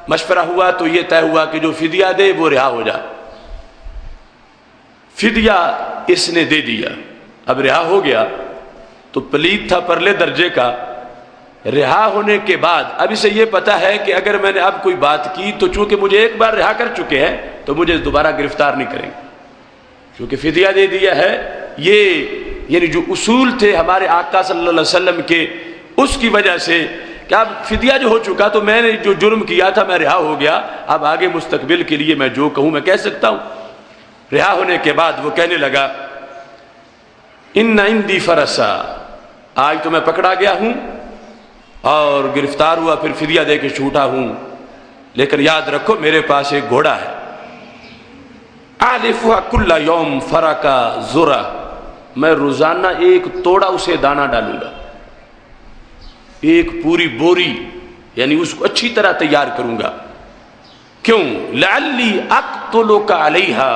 مشورہ ہوا تو یہ طے ہوا کہ جو فدیہ دے وہ رہا ہو جائے۔ فدیہ اس نے دے دیا، اب رہا ہو گیا تو پلید تھا پرلے درجے کا۔ رہا ہونے کے بعد اب اسے یہ پتا ہے کہ اگر میں نے اب کوئی بات کی تو چونکہ مجھے ایک بار رہا کر چکے ہیں تو مجھے دوبارہ گرفتار نہیں کریں گے، چونکہ فدیہ دے دیا ہے۔ یہ یعنی جو اصول تھے ہمارے آقا صلی اللہ علیہ وسلم کے، اس کی وجہ سے کہ اب فدیہ جو ہو چکا تو میں نے جو جرم کیا تھا میں رہا ہو گیا، اب آگے مستقبل کے لیے میں جو کہوں میں کہہ سکتا ہوں۔ رہا ہونے کے بعد وہ کہنے لگا ان عندی فرسا، آج تو میں پکڑا گیا ہوں اور گرفتار ہوا، پھر فدیہ دے کے چھوٹا ہوں، لیکن یاد رکھو میرے پاس ایک گھوڑا ہے، آلفها کل یوم فرقا ذرا، میں روزانہ ایک توڑا اسے دانہ ڈالوں گا، ایک پوری بوری، یعنی اس کو اچھی طرح تیار کروں گا۔ کیوں؟ لعلی اقتلک علیہا،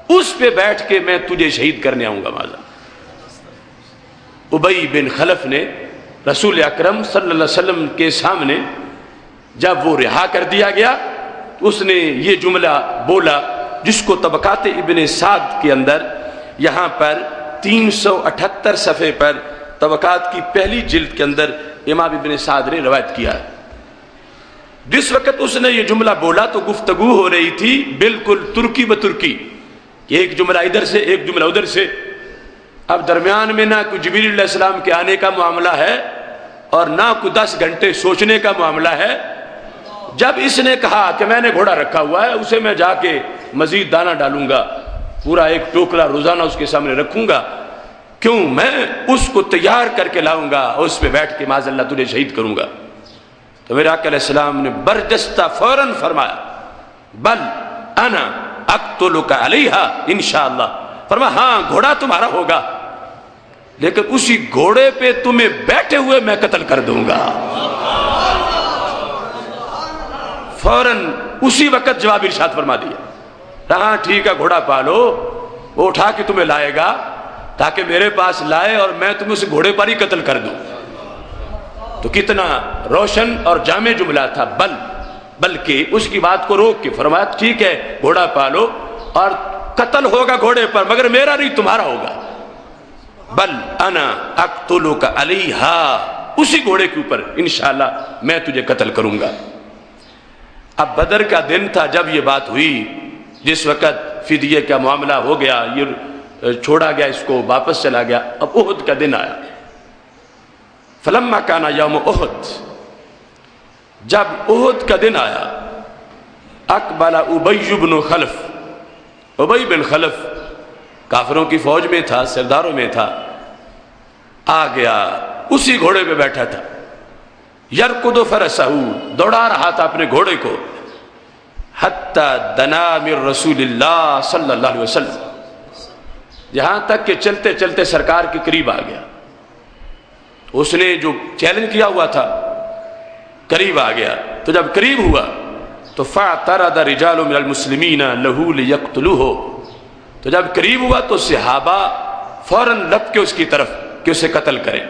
اس پہ بیٹھ کے میں تجھے شہید کرنے آؤں گا۔ ماذا ابی بن خلف نے رسول اکرم صلی اللہ علیہ وسلم کے سامنے جب وہ رہا کر دیا گیا اس نے یہ جملہ بولا جس کو طبقات ابن سعد کے اندر یہاں پر 378 صفحے پر طبقات کی پہلی جلد کے اندر امام ابن سعد نے روایت کیا ہے۔ جس وقت اس نے یہ جملہ بولا تو گفتگو ہو رہی تھی بالکل ترکی بترکی، ایک جملہ ادھر سے ایک جملہ ادھر سے۔ اب درمیان میں نہ کوئی جبریل علیہ السلام کے آنے کا معاملہ ہے اور نہ کوئی 10 گھنٹے سوچنے کا معاملہ ہے۔ جب اس نے کہا کہ میں نے گھوڑا رکھا ہوا ہے اسے میں جا کے مزید دانہ ڈالوں گا، پورا ایک ٹوکرا روزانہ اس کے سامنے رکھوں گا، کیوں میں اس کو تیار کر کے لاؤں گا اور اس پہ بیٹھ کے معاذ اللہ تجھے شہید کروں گا۔ تو میرے آقا علیہ السلام نے برجستہ فوراً فرمایا بل انا اقتلک علیہا انشاءاللہ، فرمایا ہاں گھوڑا تمہارا ہوگا لیکن اسی گھوڑے پہ تمہیں بیٹھے ہوئے میں قتل کر دوں گا۔ فوراً اسی وقت جواب ارشاد فرما دیا، ہاں ٹھیک ہے گھوڑا پالو، وہ اٹھا کے تمہیں لائے گا تاکہ میرے پاس لائے اور میں تمہیں اسے گھوڑے پر ہی قتل کر دوں۔ تو کتنا روشن اور جامع جملہ تھا، بلکہ اس کی بات کو روک کے فرمایا ٹھیک ہے گھوڑا پالو اور قتل ہوگا گھوڑے پر مگر میرا نہیں تمہارا ہوگا، بل انا اقتلک علیہا، اسی گھوڑے کے اوپر انشاءاللہ میں تجھے قتل کروں گا۔ اب بدر کا دن تھا جب یہ بات ہوئی، جس وقت فدیے کا معاملہ ہو گیا، یہ چھوڑا گیا، اس کو واپس چلا گیا۔ اب احد کا دن آیا، فلما کان یوم احد، جب احد کا دن آیا، اقبل ابی بن خلف، ابی بن خلف کافروں کی فوج میں تھا، سرداروں میں تھا، آ گیا، اسی گھوڑے پہ بیٹھا تھا، یرکض فرسہ، دوڑا رہا تھا اپنے گھوڑے کو، حتی دنا من رسول اللہ صلی اللہ علیہ وسلم، جہاں تک کہ چلتے چلتے سرکار کے قریب آ گیا۔ اس نے جو چیلنج کیا ہوا تھا قریب آ گیا، تو جب قریب ہوا تو فاعترض رجال من المسلمین لہ لیقتلوہ، تو جب قریب ہوا تو صحابہ فوراً لپ کے اس کی طرف کہ اسے قتل کریں،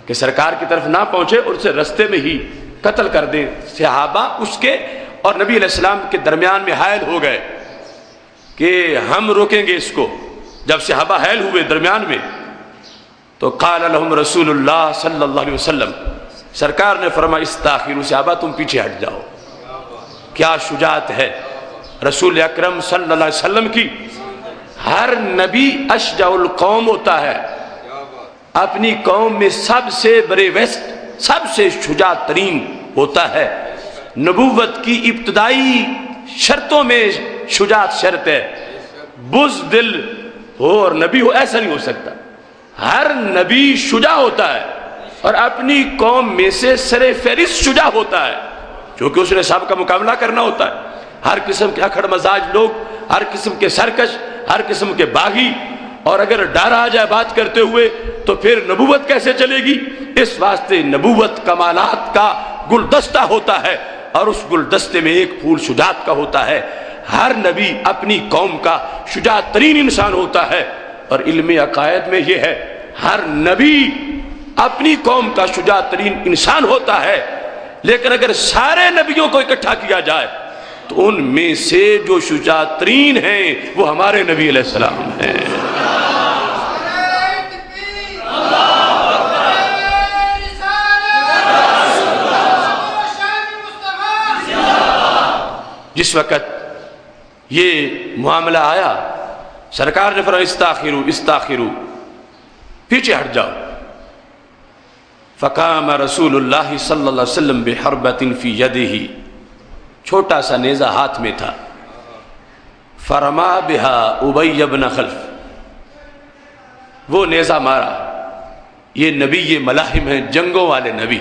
کہ سرکار کی طرف نہ پہنچے اور اسے رستے میں ہی قتل کر دیں۔ صحابہ اس کے اور نبی علیہ السلام کے درمیان میں حائل ہو گئے کہ ہم روکیں گے اس کو۔ جب صحابہ حائل ہوئے درمیان میں تو قال لهم رسول اللہ صلی اللہ علیہ وسلم، سرکار نے فرمایا استاخروا، صحابہ تم پیچھے ہٹ جاؤ۔ کیا شجاعت ہے رسول اکرم صلی اللہ علیہ وسلم کی۔ ہر نبی اشجع القوم ہوتا ہے، اپنی قوم میں سب سے بڑے ویسٹ، سب سے شجاع ترین ہوتا ہے۔ نبوت کی ابتدائی شرطوں میں شجاعت شرط ہے، بزدل ہو اور نبی ہو ایسا نہیں ہو سکتا۔ ہر نبی شجاع ہوتا ہے اور اپنی قوم میں سے سر فہرست شجاع ہوتا ہے، کیونکہ اس نے سب کا مقابلہ کرنا ہوتا ہے۔ ہر قسم کے اکھڑ مزاج لوگ، ہر قسم کے سرکش، ہر قسم کے باغی، اور اگر ڈر آ جائے بات کرتے ہوئے تو پھر نبوت کیسے چلے گی؟ اس واسطے نبوت کمالات کا گلدستہ ہوتا ہے، اور اس گلدستے میں ایک پھول شجاعت کا ہوتا ہے۔ ہر نبی اپنی قوم کا شجاع ترین انسان ہوتا ہے، اور علم عقائد میں یہ ہے ہر نبی اپنی قوم کا شجاع ترین انسان ہوتا ہے، لیکن اگر سارے نبیوں کو اکٹھا کیا جائے تو ان میں سے جو شجاع ترین ہیں وہ ہمارے نبی علیہ السلام ہیں۔ جس وقت یہ معاملہ آیا، سرکار نے فرمایا استاخروا استاخروا، پیچھے ہٹ جاؤ۔ فقام رسول اللہ صلی اللہ علیہ وسلم بحربۃ فی یدہ، چھوٹا سا نیزہ ہاتھ میں تھا، فرما بہا ابی بن خلف، وہ نیزہ مارا۔ یہ نبی یہ ملاحم ہیں، جنگوں والے نبی،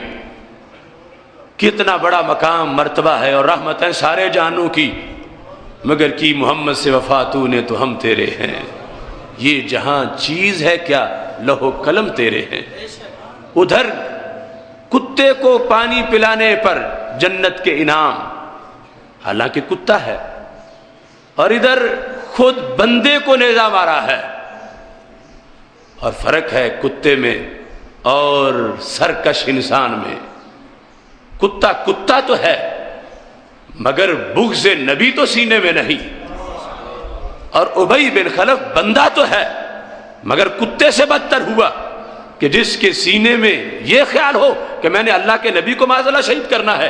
کتنا بڑا مقام مرتبہ ہے، اور رحمت ہے سارے جہانوں کی، مگر کی محمد سے وفا تو نے تو ہم تیرے ہیں۔ یہ جہاں چیز ہے کیا، لوح و قلم تیرے ہیں۔ ادھر کتے کو پانی پلانے پر جنت کے انعام، حالانکہ کتا ہے، اور ادھر خود بندے کو نیزہ مارا ہے۔ اور فرق ہے کتے میں اور سرکش انسان میں۔ کتا کتا تو ہے مگر بغض نبی تو سینے میں نہیں، اور ابی بن خلف بندہ تو ہے مگر کتے سے بدتر ہوا کہ جس کے سینے میں یہ خیال ہو کہ میں نے اللہ کے نبی کو معاذ اللہ شہید کرنا ہے۔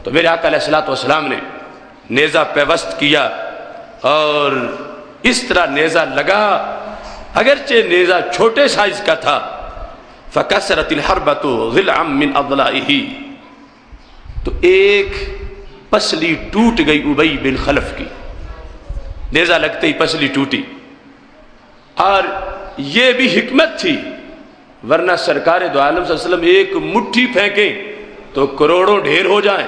تو میرے آقا علیہ الصلوۃ والسلام نے نیزہ پیوست کیا، اور اس طرح نیزہ لگا، اگرچہ نیزہ چھوٹے سائز کا تھا۔ فکسرت الحربۃ ضلعا من اضلاعہ، تو ایک پسلی ٹوٹ گئی ابی بن خلف کی، نیزہ لگتے ہی پسلی ٹوٹی۔ اور یہ بھی حکمت تھی، ورنہ سرکار دو عالم صلی اللہ علیہ وسلم ایک مٹھی پھینکیں تو کروڑوں ڈھیر ہو جائیں۔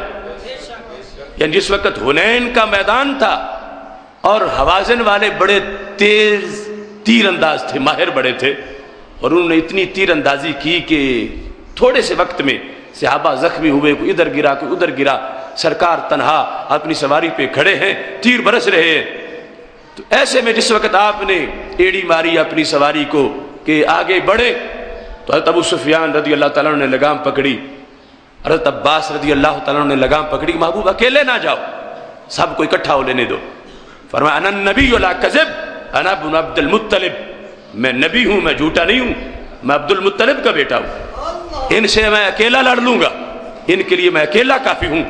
یعنی جس وقت حنین کا میدان تھا اور حوازن والے بڑے تیز تیر انداز تھے، ماہر بڑے تھے، اور انہوں نے اتنی تیر اندازی کی کہ تھوڑے سے وقت میں صحابہ زخمی ہوئے، کوئی ادھر گرا کوئی ادھر گرا، سرکار تنہا اپنی سواری پہ کھڑے ہیں، تیر برس رہے ہیں۔ تو ایسے میں جس وقت آپ نے ایڑی ماری اپنی سواری کو کہ آگے بڑھے، تو حضرت ابو سفیان رضی اللہ تعالیٰ عنہ نے لگام پکڑی، حضرت عباس رضی اللہ تعالیٰ عنہ نے لگام پکڑی، محبوب اکیلے نہ جاؤ، سب کو اکٹھا ہو لینے دو۔ فرمایا انا النبی لا کذب، انا ابن عبد المطلب، میں نبی ہوں، میں جھوٹا نہیں ہوں، میں عبد المطلب کا بیٹا ہوں، ان سے میں اکیلا لڑ لوں گا، ان کے لیے میں اکیلا کافی ہوں۔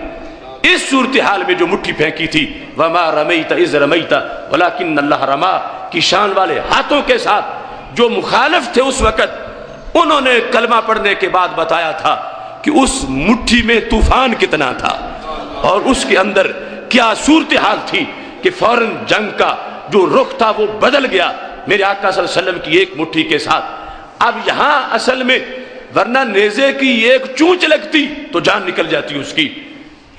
اس صورتحال میں جو مٹھی پھینکی تھی، وما رمیت اذ رمیت ولکن اللہ رما کی شان والے ہاتھوں کے ساتھ جو مخالف تھے اس وقت، انہوں نے کلمہ پڑھنے کے بعد بتایا تھا کہ اس مٹھی میں طوفان کتنا تھا اور اس کے اندر کیا صورتحال تھی کہ فوراً جنگ کا جو رخ تھا وہ بدل گیا میرے آقا صلی اللہ علیہ وسلم کی ایک مٹھی کے ساتھ۔ اب یہاں اصل میں ورنہ نیزے کی ایک چونچ لگتی تو جان نکل جاتی اس کی۔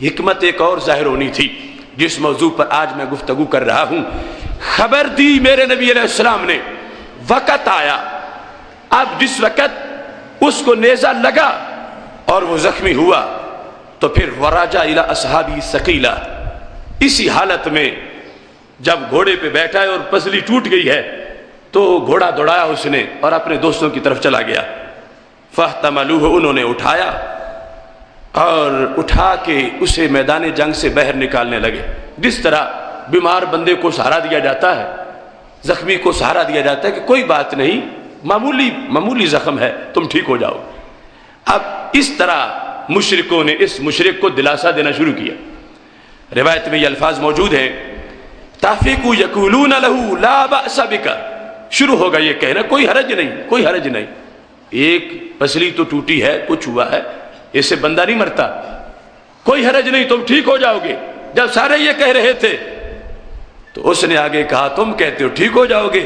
حکمت ایک اور ظاہر ہونی تھی جس موضوع پر آج میں گفتگو کر رہا ہوں۔ خبر دی میرے نبی علیہ السلام نے، وقت آیا، اب جس وقت اس کو نیزہ لگا اور وہ زخمی ہوا تو پھر وراجع الی اصحابی ثقیلہ، اسی حالت میں جب گھوڑے پہ بیٹھا ہے اور پسلی ٹوٹ گئی ہے تو گھوڑا دوڑایا اس نے اور اپنے دوستوں کی طرف چلا گیا۔ فاحتملوہ، انہوں نے اٹھایا اور اٹھا کے اسے میدان جنگ سے باہر نکالنے لگے، جس طرح بیمار بندے کو سہارا دیا جاتا ہے، زخمی کو سہارا دیا جاتا ہے کہ کوئی بات نہیں، معمولی زخم ہے، تم ٹھیک ہو جاؤ۔ اب اس طرح مشرکوں نے اس مشرک کو دلاسا دینا شروع کیا۔ روایت میں یہ الفاظ موجود ہیں، تحفیقوا یقولون لہ لا بأس بک، شروع ہوگا یہ کہنا کوئی حرج نہیں، کوئی حرج نہیں، ایک پسلی تو ٹوٹی ہے، کچھ ہوا ہے، اس سے بندہ نہیں مرتا، کوئی حرج نہیں، تم ٹھیک ہو جاؤ گے۔ جب سارے یہ کہہ رہے تھے تو اس نے آگے کہا تم کہتے ہو ٹھیک ہو جاؤ گے،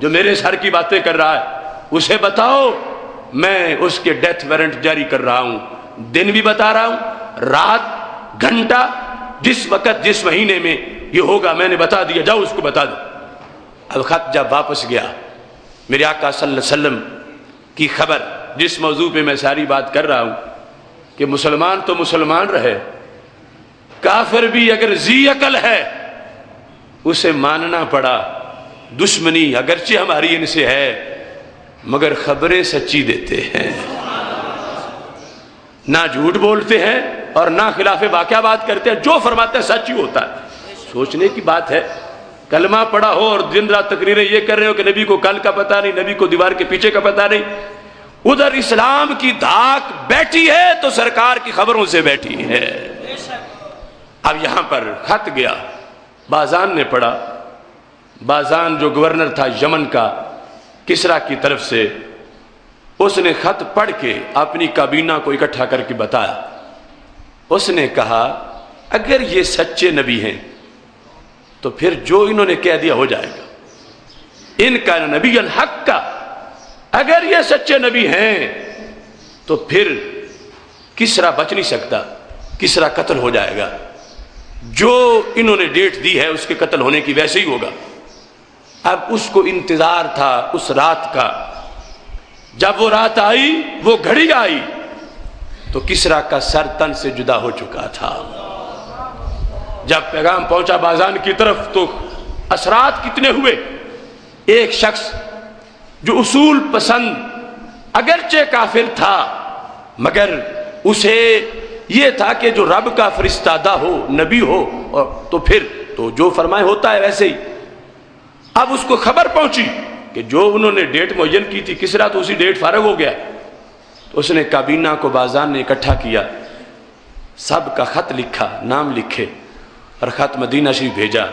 جو میرے سر کی باتیں کر رہا ہے اسے بتاؤ میں اس کے ڈیتھ وارنٹ جاری کر رہا ہوں، دن بھی بتا رہا ہوں، رات، گھنٹہ، جس وقت جس مہینے میں یہ ہوگا میں نے بتا دیا، جاؤ اس کو بتا دو۔ اب خط جب واپس گیا، میرے آقا صلی اللہ علیہ وسلم کی خبر، جس موضوع پہ میں ساری بات کر رہا ہوں کہ مسلمان تو مسلمان رہے، کافر بھی اگر ذی عقل ہے اسے ماننا پڑا، دشمنی اگرچہ ہماری ان سے ہے مگر خبریں سچی دیتے ہیں، نہ جھوٹ بولتے ہیں اور نہ خلاف واقعہ بات کرتے ہیں، جو فرماتے ہیں سچ ہی ہوتا ہے۔ سوچنے کی بات ہے، کلمہ پڑھا ہو اور دن رات تقریریں یہ کر رہے ہو کہ نبی کو کل کا پتہ نہیں، نبی کو دیوار کے پیچھے کا پتہ نہیں، ادھر اسلام کی دھاک بیٹھی ہے تو سرکار کی خبروں سے بیٹھی ہے۔ اب یہاں پر خط گیا، بازان نے پڑھا، بازان جو گورنر تھا یمن کا کسرا کی طرف سے، اس نے خط پڑھ کے اپنی کابینہ کو اکٹھا کر کے بتایا۔ اس نے کہا اگر یہ سچے نبی ہیں تو پھر جو انہوں نے کہہ دیا ہو جائے گا، ان کا نبی الحق کا، اگر یہ سچے نبی ہیں تو پھر کسرا بچ نہیں سکتا، کسرا قتل ہو جائے گا، جو انہوں نے ڈیٹ دی ہے اس کے قتل ہونے کی ویسے ہی ہوگا۔ اب اس کو انتظار تھا اس رات کا، جب وہ رات آئی، وہ گھڑی آئی تو کسرا کا سر تن سے جدا ہو چکا تھا۔ جب پیغام پہنچا بازان کی طرف تو اثرات کتنے ہوئے۔ ایک شخص جو اصول پسند اگرچہ کافر تھا مگر اسے یہ تھا کہ جو رب کا فرستادہ ہو، نبی ہو، اور تو پھر تو جو فرمائے ہوتا ہے ویسے ہی۔ اب اس کو خبر پہنچی کہ جو انہوں نے ڈیٹ معین کی تھی کسرا تو اسی ڈیٹ فارغ ہو گیا، تو اس نے کابینہ کو بازان نے اکٹھا کیا، سب کا خط لکھا، نام لکھے اور خط مدینہ شریف بھیجا،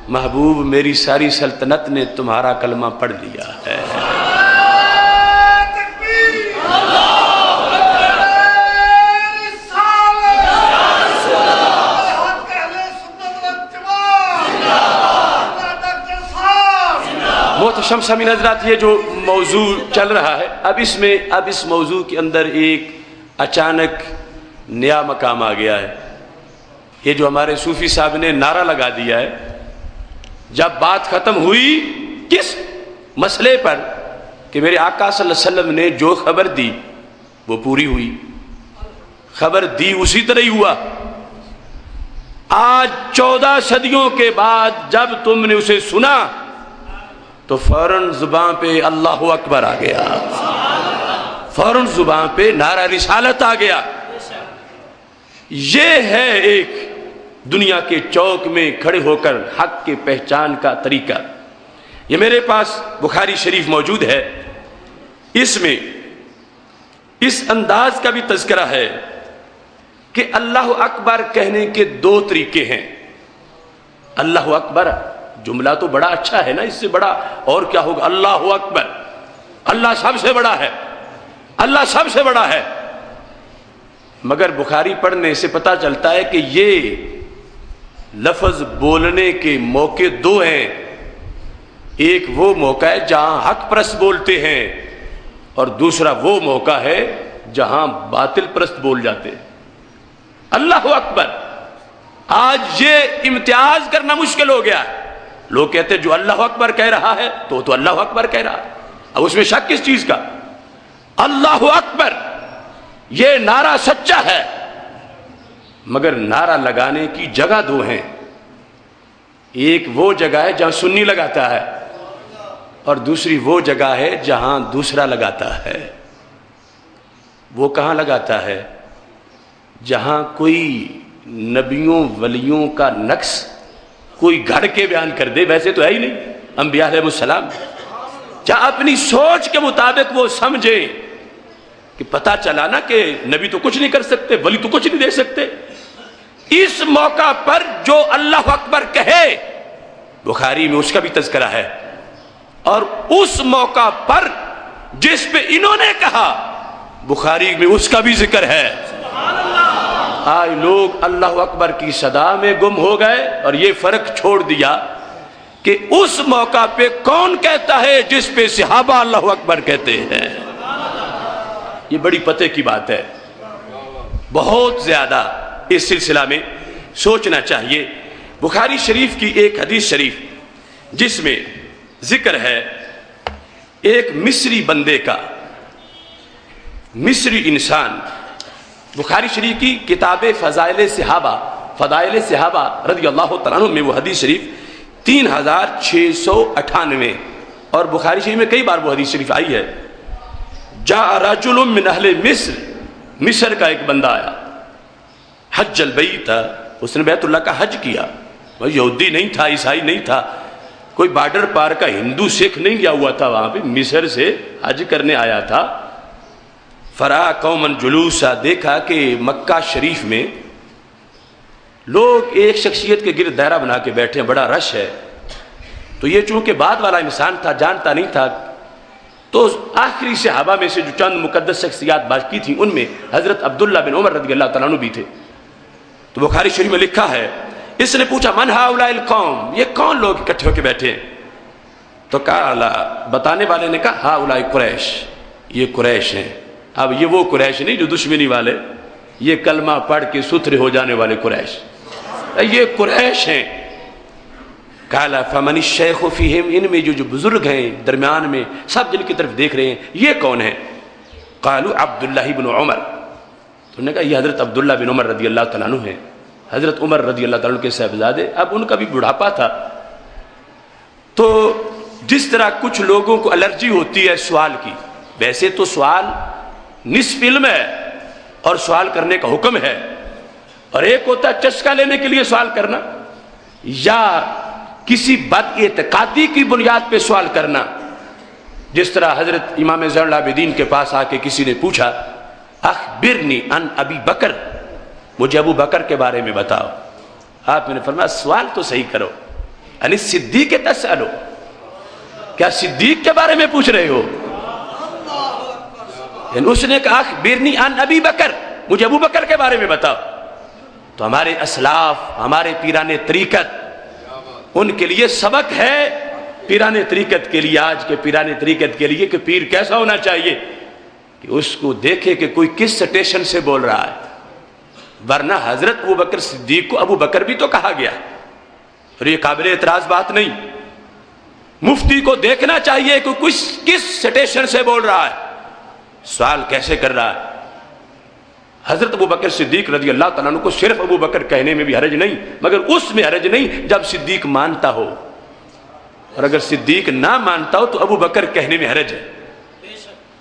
محبوب میری ساری سلطنت نے تمہارا کلمہ پڑھ لیا ہے۔ محتشم سامعین حضرات، یہ جو موضوع چل رہا ہے، اب اس موضوع کے اندر ایک اچانک نیا مقام آ گیا ہے۔ یہ جو ہمارے صوفی صاحب نے نعرہ لگا دیا ہے، جب بات ختم ہوئی کس مسئلے پر کہ میرے آقا صلی اللہ علیہ وسلم نے جو خبر دی وہ پوری ہوئی، خبر دی اسی طرح ہی ہوا۔ آج 14 صدیوں کے بعد جب تم نے اسے سنا تو فوراً زبان پہ اللہ اکبر آ گیا، فوراً زبان پہ نعرہ رسالت آ گیا۔ یہ ہے ایک دنیا کے چوک میں کھڑے ہو کر حق کے پہچان کا طریقہ۔ یہ میرے پاس بخاری شریف موجود ہے، اس میں اس انداز کا بھی تذکرہ ہے کہ اللہ اکبر کہنے کے 2 طریقے ہیں۔ اللہ اکبر جملہ تو بڑا اچھا ہے نا، اس سے بڑا اور کیا ہوگا؟ اللہ اکبر، اللہ سب سے بڑا ہے، اللہ سب سے بڑا ہے۔ مگر بخاری پڑھنے سے پتہ چلتا ہے کہ یہ لفظ بولنے کے موقع 2 ہیں۔ ایک وہ موقع ہے جہاں حق پرست بولتے ہیں اور دوسرا وہ موقع ہے جہاں باطل پرست بول جاتے ہیں۔ اللہ اکبر آج یہ امتیاز کرنا مشکل ہو گیا ہے۔ لوگ کہتے ہیں جو اللہ اکبر کہہ رہا ہے تو اللہ اکبر کہہ رہا ہے، اب اس میں شک کس چیز کا؟ اللہ اکبر یہ نعرہ سچا ہے، مگر نعرہ لگانے کی جگہ 2 ہیں۔ ایک وہ جگہ ہے جہاں سنی لگاتا ہے اور دوسری وہ جگہ ہے جہاں دوسرا لگاتا ہے۔ وہ کہاں لگاتا ہے؟ جہاں کوئی نبیوں ولیوں کا نقص کوئی گھڑ کے بیان کر دے، ویسے تو ہے ہی نہیں، انبیاء علیہ السلام جہاں اپنی سوچ کے مطابق وہ سمجھے کہ پتہ چلا نا کہ نبی تو کچھ نہیں کر سکتے، ولی تو کچھ نہیں دے سکتے، اس موقع پر جو اللہ اکبر کہے، بخاری میں اس کا بھی تذکرہ ہے، اور اس موقع پر جس پہ انہوں نے کہا بخاری میں اس کا بھی ذکر ہے۔ آج لوگ اللہ اکبر کی صدا میں گم ہو گئے اور یہ فرق چھوڑ دیا کہ اس موقع پہ کون کہتا ہے جس پہ صحابہ اللہ اکبر کہتے ہیں. یہ بڑی پتے کی بات ہے. بہت زیادہ اس سلسلہ میں سوچنا چاہیے. بخاری شریف کی ایک حدیث شریف جس میں ذکر ہے ایک مصری بندے کا، مصری انسان. بخاری شریف کی کتاب فضائل صحابہ رضی اللہ تعالیٰ عنہ میں وہ حدیث شریف 3698 اور بخاری شریف میں کئی بار وہ حدیث شریف آئی ہے. جاء رجل من اہل مصر کا ایک بندہ آیا، حج البیت، اس نے بیت اللہ کا حج کیا. وہ یہودی نہیں تھا، عیسائی نہیں تھا، کوئی بارڈر پار کا ہندو سکھ نہیں گیا ہوا تھا، وہاں پہ مصر سے حج کرنے آیا تھا. فرا قومن جلوسا، دیکھا کہ مکہ شریف میں لوگ ایک شخصیت کے گرد دائرہ بنا کے بیٹھے ہیں، بڑا رش ہے. تو یہ چونکہ بعد والا انسان تھا، جانتا نہیں تھا، تو آخری صحابہ میں سے جو چند مقدس شخصیات باقی تھیں ان میں حضرت عبداللہ بن عمر رضی اللہ تعالیٰ عنہ بھی تھے. تو بخاری شریف میں لکھا ہے اس نے پوچھا من ہؤلاء القوم، یہ کون لوگ اکٹھے ہو کے بیٹھے ہیں؟ تو کہا، بتانے والے نے کہا ہؤلاء قریش، یہ قریش ہیں. اب یہ وہ قریش نہیں جو دشمنی والے، یہ کلمہ پڑھ کے ستھرے ہو جانے والے قریش، یہ قریش ہیں. قال فمن الشیخ فیہم، ان میں جو بزرگ ہیں درمیان میں سب جن کی طرف دیکھ رہے ہیں یہ کون ہیں؟ قالوا عبداللہ بن عمر، تو نے کہا یہ حضرت عبداللہ بن عمر رضی اللہ تعالیٰ عنہ ہیں. حضرت عمر رضی اللہ تعالیٰ عنہ کے صاحبزادے. اب ان کا بھی بڑھاپا تھا، تو جس طرح کچھ لوگوں کو الرجی ہوتی ہے سوال کی، ویسے تو سوال نصف علم ہے اور سوال کرنے کا حکم ہے، اور ایک ہوتا ہے چسکا لینے کے لیے سوال کرنا یا کسی بد اعتقادی کی بنیاد پہ سوال کرنا. جس طرح حضرت امام زین العابدین کے پاس آ کے کسی نے پوچھا اخبرنی عن ابی بکر، مجھے ابو بکر کے بارے میں بتاؤ. آپ نے فرمایا سوال تو صحیح کرو، یعنی صدیق تسألو، کیا صدیق کے بارے میں پوچھ رہے ہو؟ یعنی اس نے کہا اخبرنی عن ابی بکر، مجھے ابو بکر کے بارے میں بتاؤ. تو ہمارے اسلاف، ہمارے پیران طریقت، ان کے لیے سبق ہے پیران طریقت کے لیے، آج کے پیران طریقت کے لیے کہ پیر کیسا ہونا چاہیے کہ اس کو دیکھے کہ کوئی کس سٹیشن سے بول رہا ہے. ورنہ حضرت ابو بکر صدیق کو ابو بکر بھی تو کہا گیا، اور یہ قابل اعتراض بات نہیں. مفتی کو دیکھنا چاہیے کہ کس سٹیشن سے بول رہا ہے، سوال کیسے کر رہا ہے. حضرت ابو بکر صدیق رضی اللہ تعالیٰ عنہ کو صرف ابو بکر کہنے میں بھی حرج نہیں، مگر اس میں حرج نہیں جب صدیق مانتا ہو، اور اگر صدیق نہ مانتا ہو تو ابو بکر کہنے میں حرج ہے.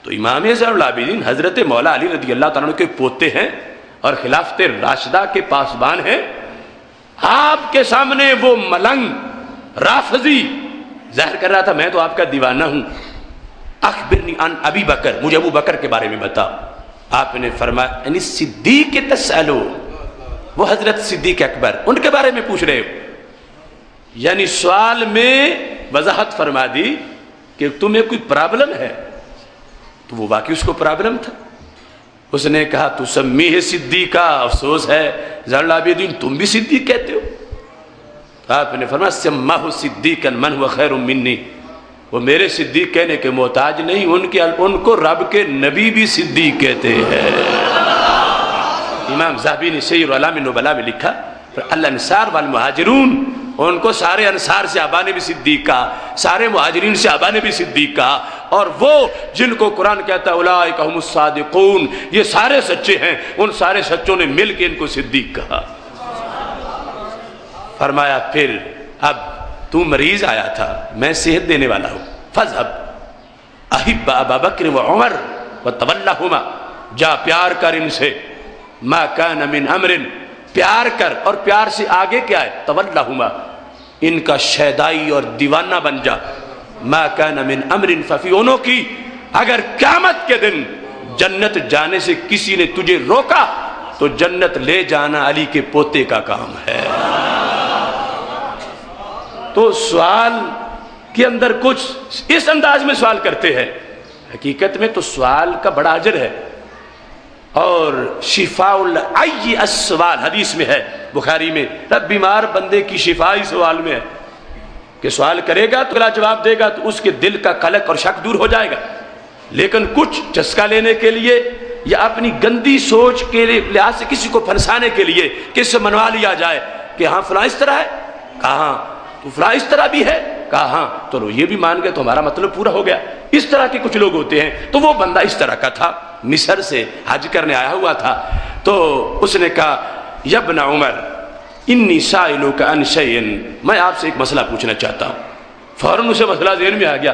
تو امام زین العابدین حضرت مولا علی رضی اللہ تعالیٰ عنہ کے پوتے ہیں اور خلافت راشدہ کے پاسبان ہیں. آپ کے سامنے وہ ملنگ رافضی ظاہر کر رہا تھا میں تو آپ کا دیوانہ ہوں. اخبرنی عن ابی بکر، مجھے ابو بکر کے بارے میں بتاؤ. آپ نے فرمایا یعنی صدیق تسألو، وہ حضرت صدیق اکبر، ان کے بارے میں پوچھ رہے ہو. یعنی سوال میں وضاحت فرما دی کہ تمہیں کوئی پرابلم ہے. تو وہ واقعی اس کو پرابلم تھا. اس نے کہا تو سمیہ صدیقہ، افسوس ہے زین العابدین تم بھی صدیق کہتے ہو. آپ نے فرمایا سماہ صدیقا من هو خیر منی، وہ میرے صدیق کہنے کے محتاج نہیں، ان کو رب کے نبی بھی صدیق کہتے ہیں. امام ذہبی نے سیر اعلام النبلاء میں لکھا الانصار والمہاجرون، ان کو سارے انصار صحابہ نے بھی صدیق کہا، سارے مہاجرین صحابہ نے بھی صدیق کہا، اور وہ جن کو قرآن کہتا ہے اولئک هم الصادقون، یہ سارے سچے ہیں، ان سارے سچوں نے مل کے ان کو صدیق کہا. فرمایا پھر اب تو مریض آیا تھا، میں صحت دینے والا ہوں. فاذهب احب ابا بکر و عمر وتولہما، جا پیار کر ان سے. ما کان من امر، پیار کر، اور پیار سے آگے کیا ہے؟ تولہما، ان کا شیدائی اور دیوانہ بن جا. ما کان من امر ففی، انہوں کی اگر قیامت کے دن جنت جانے سے کسی نے تجھے روکا تو جنت لے جانا علی کے پوتے کا کام ہے. تو سوال کے اندر کچھ اس انداز میں سوال کرتے ہیں، حقیقت میں تو سوال کا بڑا اجر ہے. اور شفاء العی السوال حدیث میں ہے، بخاری میں، رب بیمار بندے کی شفا ہی سوال میں ہے. کہ سوال کرے گا تو اگلا جواب دے گا تو اس کے دل کا قلق اور شک دور ہو جائے گا، لیکن کچھ چسکا لینے کے لیے یا اپنی گندی سوچ کے لحاظ سے کسی کو پھنسانے کے لیے کس سے منوا لیا جائے کہ ہاں فلاں اس طرح ہے، کہا ہاں، تو فلاں اس طرح بھی ہے، کہا ہاں، تو یہ بھی مان گئے تو ہمارا مطلب پورا ہو گیا۔ اس طرح کے کچھ لوگ ہوتے ہیں۔ تو وہ بندہ اس طرح کا تھا، مصر سے حج کرنے آیا ہوا تھا، تو اس نے کہا یا ابن عمر انی سائلک عن شیء، میں آپ سے ایک مسئلہ پوچھنا چاہتا ہوں۔ فوراً اسے مسئلہ ذہن میں آ گیا،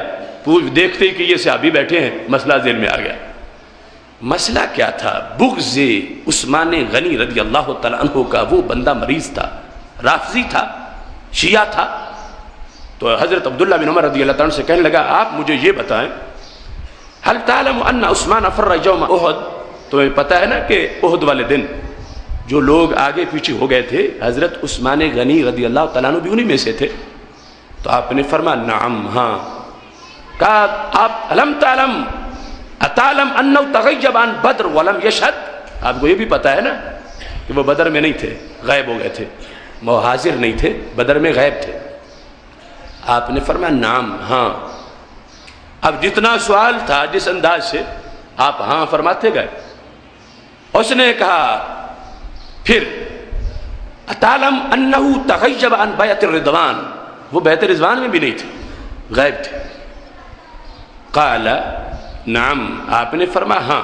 دیکھتے کہ یہ صحابی بیٹھے ہیں، مسئلہ ذہن میں آ گیا۔ مسئلہ کیا تھا؟ بغض عثمان غنی رضی اللہ تعالیٰ عنہ کا وہ بندہ مریض تھا، رافضی تھا، شیعہ تھا۔ تو حضرت عبداللہ بن عمر رضی اللہ تعالیٰ عنہ سے کہنے لگا آپ مجھے یہ بتائیں هل تعلم ان عثمان فر یوم احد، تمہیں پتہ ہے نا کہ احد والے دن جو لوگ آگے پیچھے ہو گئے تھے حضرت عثمان غنی رضی اللہ تعالیٰ عنہ بھی انہی میں سے تھے؟ تو آپ نے فرمایا نعم، ہاں۔ کہا آپ علم تعلم اتعلم انہ تغیب عن بدر ولم یشہد، آپ کو یہ بھی پتہ ہے نا کہ وہ بدر میں نہیں تھے، غائب ہو گئے تھے، وہ حاضر نہیں تھے، بدر میں غائب تھے۔ آپ نے فرمایا نعم، ہاں۔ اب جتنا سوال تھا جس انداز سے آپ ہاں فرماتے گئے، اس نے کہا پھر اتعلم انہ تغیب عن بیعت الرضوان، وہ بیعت رضوان میں بھی نہیں تھے، غائب تھے۔ قال نعم، آپ نے فرمایا ہاں۔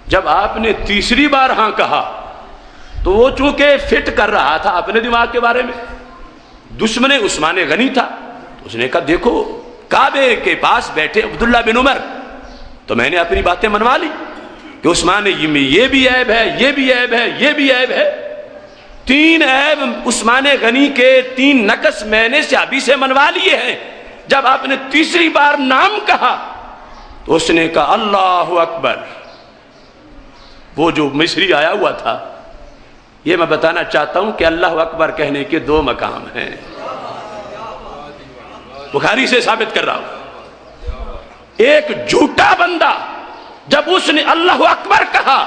جب آپ نے تیسری بار ہاں کہا تو وہ چونکہ فٹ کر رہا تھا اپنے دماغ کے بارے میں، دشمن عثمان غنی تھا، تو اس نے کہا دیکھو کعبے کے پاس بیٹھے عبداللہ بن عمر، تو میں نے اپنی باتیں منوا لی کہ عثمان میں یہ بھی عیب ہے، یہ بھی عیب ہے، یہ بھی عیب ہے، تین عیب عثمان غنی کے، تین نقص میں نے صحابی سے منوا لیے ہیں۔ جب آپ نے تیسری بار نام کہا تو اس نے کہا اللہ اکبر۔ وہ جو مصری آیا ہوا تھا، یہ میں بتانا چاہتا ہوں کہ اللہ اکبر کہنے کے دو مقام ہیں، بخاری سے ثابت کر رہا ہوں۔ ایک جھوٹا بندہ جب اس نے اللہ اکبر کہا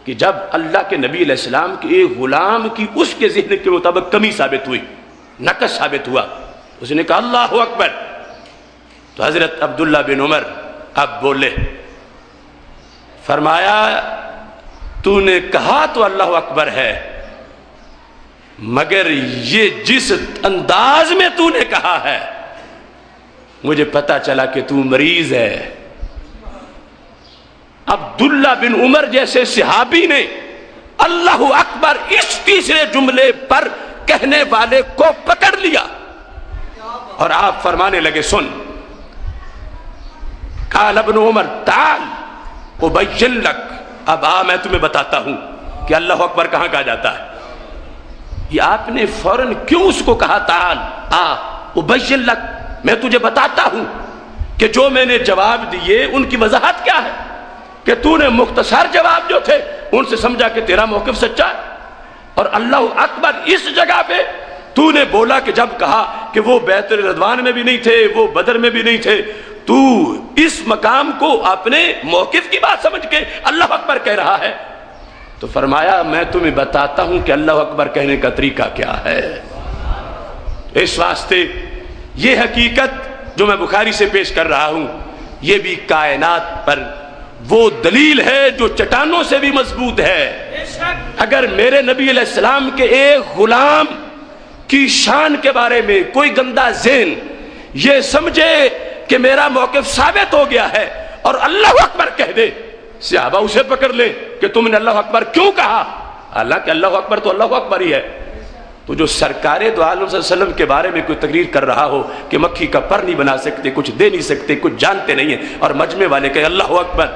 کہ جب اللہ کے نبی علیہ السلام کے ایک غلام کی اس کے ذہن کے مطابق کمی ثابت ہوئی، نقص ثابت ہوا، اس نے کہا اللہ اکبر، تو حضرت عبداللہ بن عمر اب بولے، فرمایا تو نے کہا تو اللہ اکبر ہے، مگر یہ جس انداز میں تو نے کہا ہے مجھے پتا چلا کہ تو مریض ہے۔ عبداللہ بن عمر جیسے صحابی نے اللہ اکبر اس تیسرے جملے پر کہنے والے کو پکڑ لیا اور آپ فرمانے لگے سن، قال ابن عمر تعال ابین لک، اب میں تمہیں بتاتا ہوں کہ اللہ اکبر کہاں کہا جاتا ہے۔ یہ آپ نے فوراً کیوں اس کو کہا تعال ابین لک، میں تجھے بتاتا ہوں کہ جو میں نے جواب دیے ان کی وضاحت کیا ہے، کہ تو نے مختصر جواب جو تھے ان سے سمجھا کہ تیرا موقف سچا ہے، اور اللہ اکبر اس جگہ پہ تو نے بولا کہ جب کہا کہ وہ بیعت رضوان میں بھی نہیں تھے، وہ بدر میں بھی نہیں تھے، تو اس مقام کو اپنے موقف کی بات سمجھ کے اللہ اکبر کہہ رہا ہے۔ تو فرمایا میں تمہیں بتاتا ہوں کہ اللہ اکبر کہنے کا طریقہ کیا ہے۔ اس واسطے یہ حقیقت جو میں بخاری سے پیش کر رہا ہوں، یہ بھی کائنات پر وہ دلیل ہے جو چٹانوں سے بھی مضبوط ہے۔ اگر میرے نبی علیہ السلام کے ایک غلام کی شان کے بارے میں کوئی گندا ذہن یہ سمجھے کہ میرا موقف ثابت ہو گیا ہے اور اللہ اکبر کہہ دے، صحابہ اسے پکڑ لیں کہ تم نے اللہ اکبر کیوں کہا، حالانکہ اللہ اکبر تو اللہ اکبر ہی ہے۔ تو جو سرکار دو عالم صلی اللہ علیہ وسلم کے بارے میں کوئی تقریر کر رہا ہو کہ مکھی کا پر نہیں بنا سکتے، کچھ دے نہیں سکتے، کچھ جانتے نہیں ہیں، اور مجمع والے کہ اللہ اکبر،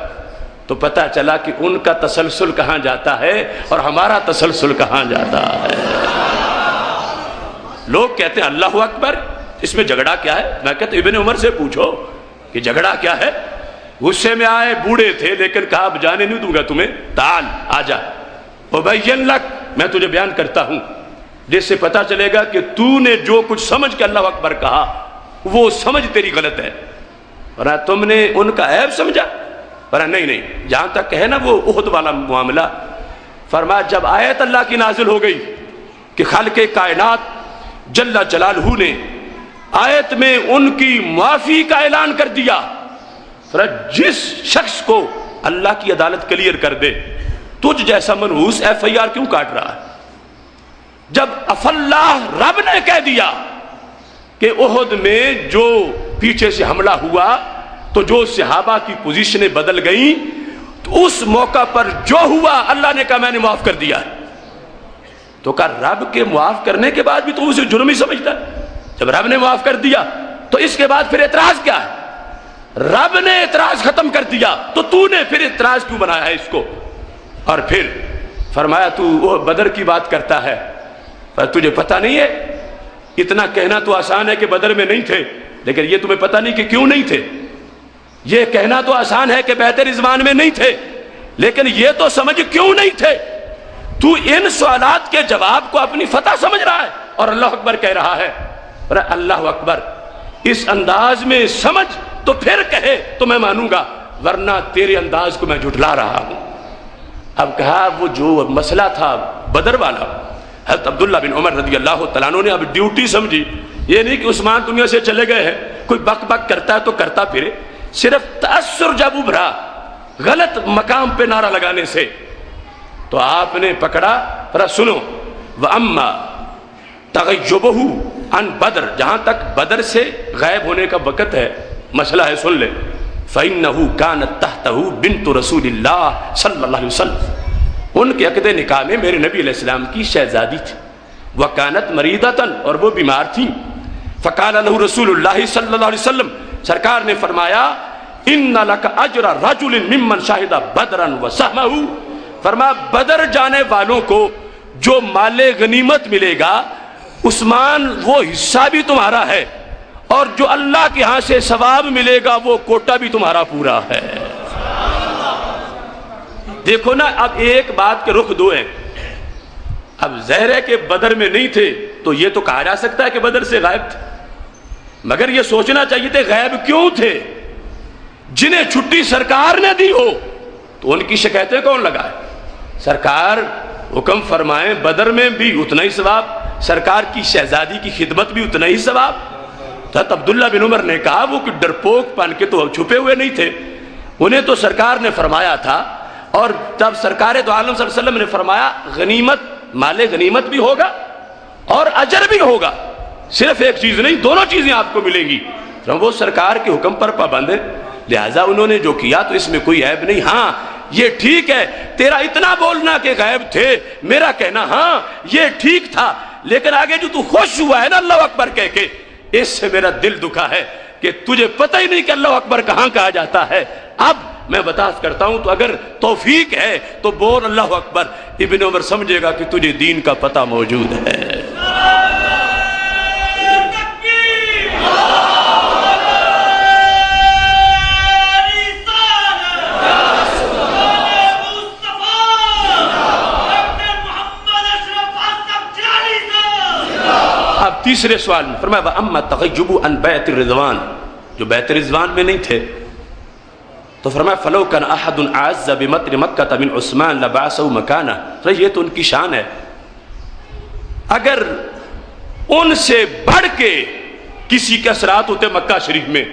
تو پتہ چلا کہ ان کا تسلسل کہاں جاتا ہے اور ہمارا تسلسل کہاں جاتا ہے۔ لوگ کہتے ہیں اللہ اکبر، اس میں جھگڑا کیا ہے؟ میں کہتا ہوں ابن عمر سے پوچھو کہ جھگڑا کیا ہے۔ غصے میں آئے، بوڑھے تھے، لیکن کہا اب جانے نہیں دوں گا تمہیں، تعال آجا ابین لک، میں تجھے بیان کرتا ہوں جس سے پتا چلے گا کہ تو نے جو کچھ سمجھ کے اللہ اکبر کہا وہ سمجھ تیری غلط ہے، ورنہ تم نے ان کا عیب سمجھا، ورنہ نہیں۔ جہاں تک ہے نا وہ احد والا معاملہ، فرمایا جب آیت اللہ کی نازل ہو گئی کہ خالق کائنات جل جلالہ نے آیت میں ان کی معافی کا اعلان کر دیا. جس شخص کو اللہ کی عدالت کلیئر کر دے، تجھ جیسا منحوس ایف آئی آر کیوں کاٹ رہا ہے؟ جب اف اللہ رب نے کہہ دیا کہ احد میں جو پیچھے سے حملہ ہوا تو جو صحابہ کی پوزیشنیں بدل گئیں، تو اس موقع پر جو ہوا اللہ نے کہا میں نے معاف کر دیا ہے. تو کہا رب کے معاف کرنے کے بعد بھی تو اسے جرم ہی سمجھتا ہے؟ جب رب نے معاف کر دیا تو اس کے بعد پھر اعتراض کیا ہے؟ رب نے اعتراض ختم کر دیا تو تو نے پھر اعتراض کیوں بنایا ہے اس کو؟ اور پھر فرمایا تو وہ بدر کی بات کرتا ہے، پر تجھے پتہ نہیں ہے؟ اتنا کہنا تو آسان ہے کہ بدر میں نہیں تھے، لیکن یہ تمہیں پتہ نہیں کہ کیوں نہیں تھے. یہ کہنا تو آسان ہے کہ بیعت رضوان میں نہیں تھے، لیکن یہ تو سمجھ کیوں نہیں تھے. تو ان سوالات کے جواب کو اپنی فتح سمجھ رہا ہے اور اللہ اکبر کہہ رہا ہے. اللہ اکبر اس انداز میں سمجھ تو پھر کہے تو میں مانوں گا، ورنہ تیرے انداز کو میں جھٹلا رہا ہوں. اب کہا وہ جو مسئلہ تھا بدر والا، حضرت عبداللہ بن عمر رضی اللہ تعالیٰ عنہ نے اب ڈیوٹی سمجھی. یہ نہیں کہ عثمان دنیا سے چلے گئے ہیں، کوئی بک بک کرتا ہے تو کرتا پھرے. صرف تأثر جب ابھرا غلط مقام پہ نعرہ لگانے سے تو آپ نے پکڑا. پر سنو، وَأَمَّا تَغَيُّبُهُ عَنْ بدر، جہاں تک بدر سے غائب ہونے کا وقت ہے، مسئلہ ہے، سن لے. فَإِنَّهُ كَانَتْ تَحْتَهُ بِنْتُ رَسُولِ اللَّهِ صلی اللہ علیہ وسلم، ان کے عقد نکاح میں میرے نبی علیہ السلام کی شہزادی تھی. وَكَانَتْ مَرِيضَةً، اور وہ بیمار تھی. فَقَالَ لَهُ رسول اللہ صلی اللہ علیہ وسلم، سرکار نے فرمایا إِنَّ لَكَ أَجْرَ رَجُلٍ مِّمَّنْ شَهِدَ بَدْرًا وَسَهْمَهُ، فرمایا بدر جانے والوں کو جو مال غنیمت ملے گا، عثمان وہ حصہ بھی تمہارا ہے، اور جو اللہ کے ہاں سے ثواب ملے گا وہ کوٹا بھی تمہارا پورا ہے. دیکھو نا، اب ایک بات کے رخ دو ہیں. اب ظاہر ہے کہ بدر میں نہیں تھے تو یہ تو کہا جا سکتا ہے کہ بدر سے غائب تھے، مگر یہ سوچنا چاہیے تھے غائب کیوں تھے. جنہیں چھٹی سرکار نے دی ہو تو ان کی شکایتیں کون لگائے؟ سرکار حکم فرمائیں بدر میں بھی اتنا ہی ثواب، سرکار کی شہزادی کی خدمت بھی اتنا ہی ثواب. حضرت عبداللہ بن عمر نے کہا وہ کوئی ڈرپوک پن کے تو چھپے ہوئے نہیں تھے، انہیں تو سرکار نے فرمایا تھا. اور تب سرکار دو عالم صلی اللہ علیہ وسلم نے فرمایا غنیمت، مال غنیمت بھی ہوگا اور اجر بھی ہوگا، صرف ایک چیز نہیں، دونوں چیزیں آپ کو ملیں گی. وہ سرکار کے حکم پر پابند ہے، لہٰذا انہوں نے جو کیا تو اس میں کوئی عیب نہیں. ہاں یہ ٹھیک ہے تیرا اتنا بولنا کہ غائب تھے، میرا کہنا ہاں یہ ٹھیک تھا، لیکن آگے جو تو خوش ہوا ہے نا اللہ اکبر کہہ کے، اس سے میرا دل دکھا ہے کہ تجھے پتہ ہی نہیں کہ اللہ اکبر کہاں کہا جاتا ہے. اب میں بتا کرتا ہوں تو اگر توفیق ہے تو بول اللہ اکبر. ابن عمر سمجھے گا کہ تجھے دین کا پتہ موجود ہے. اب تیسرے سوال میں فرمایا وَأَمَّا تَغَيُّبُ عَنْ بَيْعَةِ الرِّضْوَانِ، جو بیعت رضوان میں نہیں تھے تو فرمایا فَلَوْ كَانَ أَحَدٌ أَعَزَّ بِمَطْرِ مَكَّةَ مِنْ عُثْمَانَ لَبَعَثَهُ مَكَانَهُ. یہ تو ان کی شان ہے، اگر ان سے بڑھ کے کسی کے اثرات ہوتے مکہ شریف میں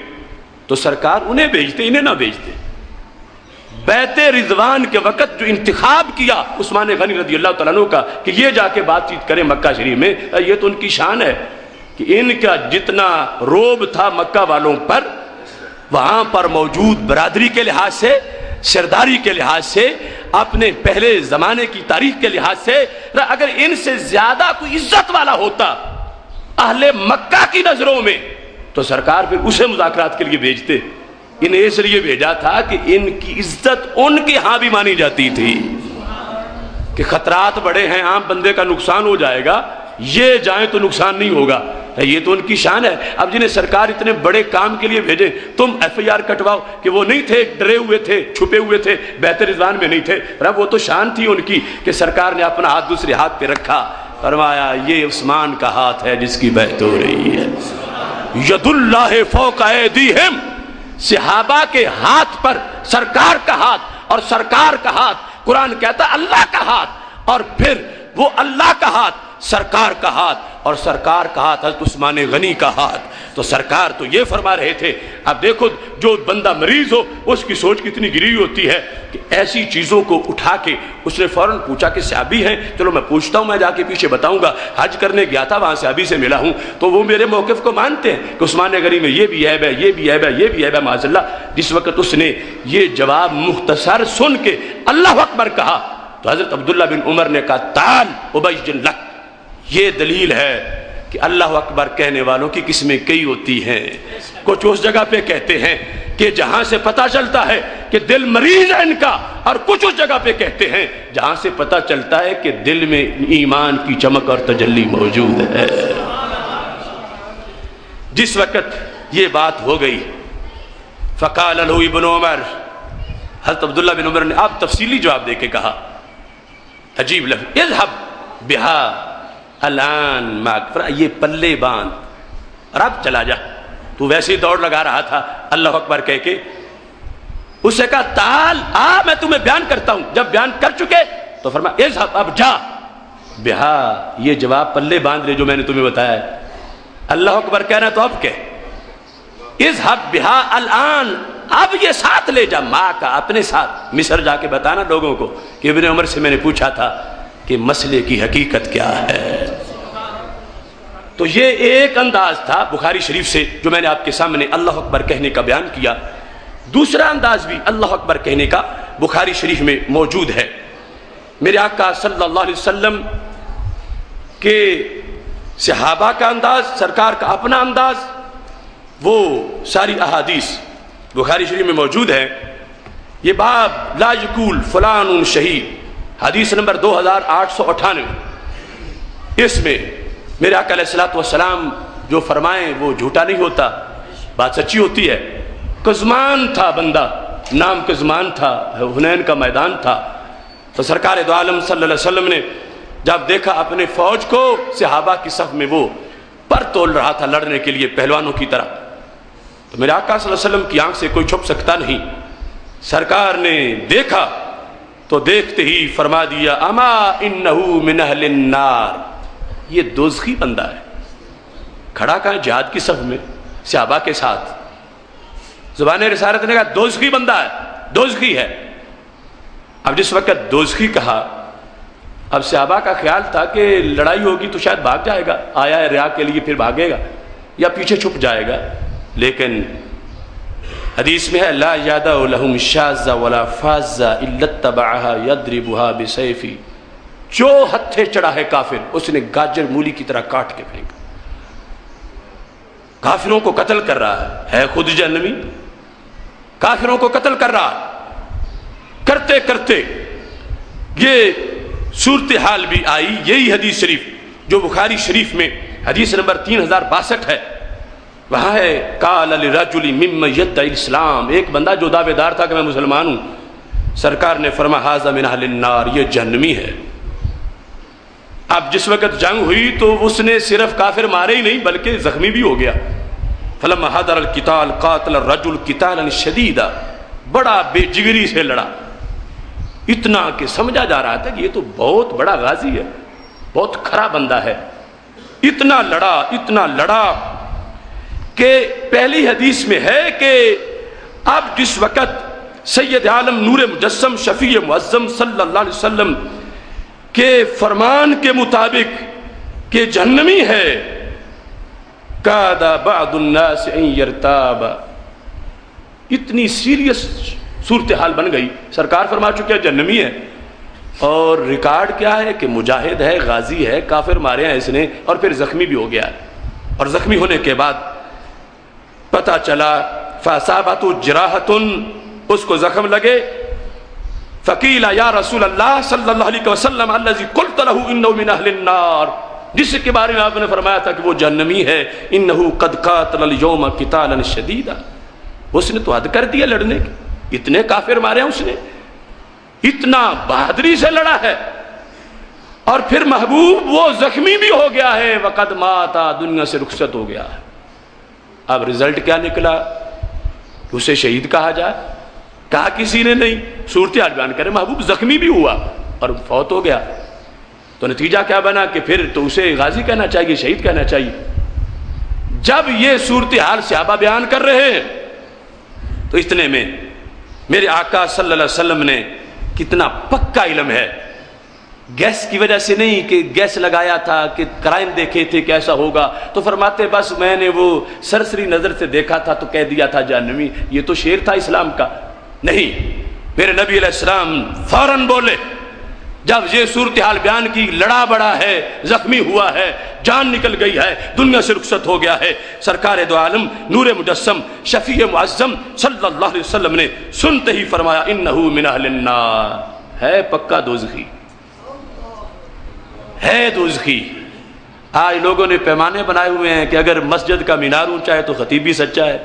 تو سرکار انہیں بھیجتے، انہیں نہ بھیجتے. بیعت رضوان کے وقت جو انتخاب کیا عثمان غنی رضی اللہ تعالیٰ عنہ کا کہ یہ جا کے بات چیت کریں مکہ شریف میں، یہ تو ان کی شان ہے کہ ان کا جتنا روب تھا مکہ والوں پر، وہاں پر موجود برادری کے لحاظ سے، سرداری کے لحاظ سے، اپنے پہلے زمانے کی تاریخ کے لحاظ سے، اگر ان سے زیادہ کوئی عزت والا ہوتا اہل مکہ کی نظروں میں تو سرکار پھر اسے مذاکرات کے لیے بھیجتے. انہیں اس لیے بھیجا تھا کہ ان کی عزت ان کے ہاں بھی مانی جاتی تھی کہ خطرات بڑے ہیں، عام بندے کا نقصان ہو جائے گا، یہ جائیں تو نقصان نہیں ہوگا. یہ تو ان کی شان ہے. اب جنہیں سرکار اتنے بڑے کام کے لیے بھیجے، تم ایف آئی آر کٹواؤ کہ وہ نہیں تھے، ڈرے ہوئے تھے، چھپے ہوئے تھے، بیعت رضوان میں نہیں تھے. وہ تو شان تھی ان کی کہ سرکار نے اپنا ہاتھ دوسرے ہاتھ پہ رکھا، فرمایا یہ عثمان کا ہاتھ ہے جس کی بیعت ہو رہی ہے. ید اللہ فوق ایدیہم، صحابہ کے ہاتھ پر سرکار کا ہاتھ، اور سرکار کا ہاتھ قرآن کہتا اللہ کا ہاتھ، اور پھر وہ اللہ کا ہاتھ، سرکار کا ہاتھ، اور سرکار کا ہاتھ حضرت عثمان غنی کا ہاتھ. تو سرکار تو یہ فرما رہے تھے. اب دیکھو جو بندہ مریض ہو اس کی سوچ کتنی گری ہوتی ہے کہ ایسی چیزوں کو اٹھا کے اس نے فوراً پوچھا کہ صحابی ہیں, چلو میں پوچھتا ہوں, میں جا کے پیچھے بتاؤں گا, حج کرنے گیا تھا وہاں صحابی سے ملا ہوں, تو وہ میرے موقف کو مانتے ہیں کہ عثمان غنی میں یہ بھی عیب ہے, یہ بھی عیب ہے, یہ بھی عیب ہے معاذ اللہ. جس وقت اس نے یہ جواب مختصر سن کے اللہ اکبر کہا تو حضرت عبداللہ بن عمر نے کہا تعال ابین لک, یہ دلیل ہے کہ اللہ اکبر کہنے والوں کی قسمیں کئی ہوتی ہیں. کچھ اس جگہ پہ کہتے ہیں کہ جہاں سے پتہ چلتا ہے کہ دل مریض ہے ان کا, اور کچھ اس جگہ پہ کہتے ہیں جہاں سے پتہ چلتا ہے کہ دل میں ایمان کی چمک اور تجلی موجود ہے. جس وقت یہ بات ہو گئی فقال له ابن عمر, حضرت عبداللہ بن عمر نے آپ تفصیلی جواب دے کے کہا, عجیب لفظ, اذهب بها الان ماک, یہ پلے باندھ اور اب چلا جا. تو ویسے ہی دوڑ لگا رہا تھا اللہ اکبر کہہ کے. اس سے کہا تعال آ, میں تمہیں بیان کرتا ہوں. جب بیان کر چکے تو فرمایا اذهب, اب جا, بہا, یہ جواب پلے باندھ لے جو میں نے تمہیں بتایا ہے. اللہ اکبر کہنا تو اب کہ اذهب بہا الان, اب یہ ساتھ لے جا, ماں کا اپنے ساتھ. مصر جا کے بتانا لوگوں کو کہ ابن عمر سے میں نے پوچھا تھا کہ مسئلے کی حقیقت کیا ہے. تو یہ ایک انداز تھا بخاری شریف سے جو میں نے آپ کے سامنے اللہ اکبر کہنے کا بیان کیا. دوسرا انداز بھی اللہ اکبر کہنے کا بخاری شریف میں موجود ہے. میرے آقا صلی اللہ علیہ وسلم کے صحابہ کا انداز, سرکار کا اپنا انداز, وہ ساری احادیث بخاری شریف میں موجود ہے. یہ باب لا یقول فلان شہید, حدیث نمبر 2898, اس میں میرے آقا علیہ الصلوۃ والسلام جو فرمائیں وہ جھوٹا نہیں ہوتا, بات سچی ہوتی ہے. قزمان تھا بندہ, نام قزمان تھا, حنین کا میدان تھا. تو سرکار دو عالم صلی اللہ علیہ وسلم نے جب دیکھا اپنے فوج کو صحابہ کی صف میں وہ پر تول رہا تھا لڑنے کے لیے پہلوانوں کی طرح, تو میرے آقا صلی اللہ علیہ وسلم کی آنکھ سے کوئی چھپ سکتا نہیں. سرکار نے دیکھا تو دیکھتے ہی فرما دیا اما انہو من اہل النار, یہ دوزخی بندہ ہے. کھڑا کہاں جہاد کی صف میں صحابہ کے ساتھ, زبان رسالت نے کہا دوزخی بندہ ہے, دوزخی ہے. اب جس وقت دوزخی کہا, اب صحابہ کا خیال تھا کہ لڑائی ہوگی تو شاید بھاگ جائے گا, آیا ہے ریا کے لیے, پھر بھاگے گا یا پیچھے چھپ جائے گا. لیکن حدیث میں ہے لا یادع لہم شاذ ولا فاذ الا اتبعها یضربها بسیفی, جو ہتھے چڑھا ہے کافر اس نے گاجر مولی کی طرح کاٹ کے پھینکا. کافروں کو قتل کر رہا ہے خود جہنمی, کافروں کو قتل کر رہا. کرتے کرتے یہ صورتحال بھی آئی. یہی حدیث شریف جو بخاری شریف میں حدیث نمبر 3062 ہے, وہاں ہے قال لرجل ممن يدعي الاسلام, ایک بندہ جو دعوے دار تھا کہ میں مسلمان ہوں. سرکار نے فرمایا ھذا من اہل النار, یہ جہنمی ہے. اب جس وقت جنگ ہوئی تو اس نے صرف کافر مارے ہی نہیں بلکہ زخمی بھی ہو گیا. فلما حضر القتال قاتل الرجل قتالا شدیدا, بڑا بے جگری سے لڑا, اتنا کہ سمجھا جا رہا تھا کہ یہ تو بہت بڑا غازی ہے, بہت کھرا بندہ ہے. اتنا لڑا کہ پہلی حدیث میں ہے کہ اب جس وقت سید عالم نور مجسم شفیع معظم صلی اللہ علیہ وسلم کے فرمان کے مطابق کہ جہنمی ہے, کاد بعض الناس ان یرتاب, اتنی سیریس صورتحال بن گئی. سرکار فرما چکے جہنمی ہے, اور ریکارڈ کیا ہے کہ مجاہد ہے, غازی ہے, کافر مارے ہیں اس نے, اور پھر زخمی بھی ہو گیا ہے. اور زخمی ہونے کے بعد پتہ چلا فاصابت جراحۃ, اس کو زخم لگے. فقیل یا رسول اللہ صلی اللہ علیہ وسلم الذی قلت له انه من اہل النار, جس کے بارے میں آپ نے فرمایا تھا کہ وہ جہنمی ہے. انه قد قاتل اليوم قتالا شدیدا, اس نے تو حد کر دیا لڑنے کی, اتنے کافر مارے ہیں اس نے, اتنا بہادری سے لڑا ہے. اور پھر محبوب وہ زخمی بھی ہو گیا ہے, وقد مات, دنیا سے رخصت ہو گیا ہے. اب رزلٹ کیا نکلا, اسے شہید کہا جائے, کہا کسی نے نہیں. صورتحال بیان کرے, محبوب زخمی بھی ہوا اور فوت ہو گیا. تو نتیجہ کیا بنا کہ پھر تو اسے غازی کہنا چاہیے، شہید کہنا چاہیے۔ جب یہ صورتحال صحابہ بیان کر رہے ہیں تو اتنے میں میرے آقا صلی اللہ علیہ وسلم نے کتنا پکا علم ہے، گیس کی وجہ سے نہیں کہ گیس لگایا تھا کہ کرائم دیکھے تھے کیسا ہوگا تو فرماتے بس میں نے وہ سرسری نظر سے دیکھا تھا تو کہہ دیا تھا جہنمی۔ یہ تو شعر تھا اسلام کا نہیں، میرے نبی علیہ السلام فوراً بولے جب یہ صورتحال بیان کی، لڑا بڑا ہے، زخمی ہوا ہے، جان نکل گئی ہے، دنیا سے رخصت ہو گیا ہے، سرکار دو عالم نور مجسم شفیع معظم صلی اللہ علیہ وسلم نے سنتے ہی فرمایا انہو من اہل النار، ہے پکا دوزخی، ہے دوزخی۔ آج لوگوں نے پیمانے بنائے ہوئے ہیں کہ اگر مسجد کا مینار اونچا ہے تو خطیب بھی سچا ہے،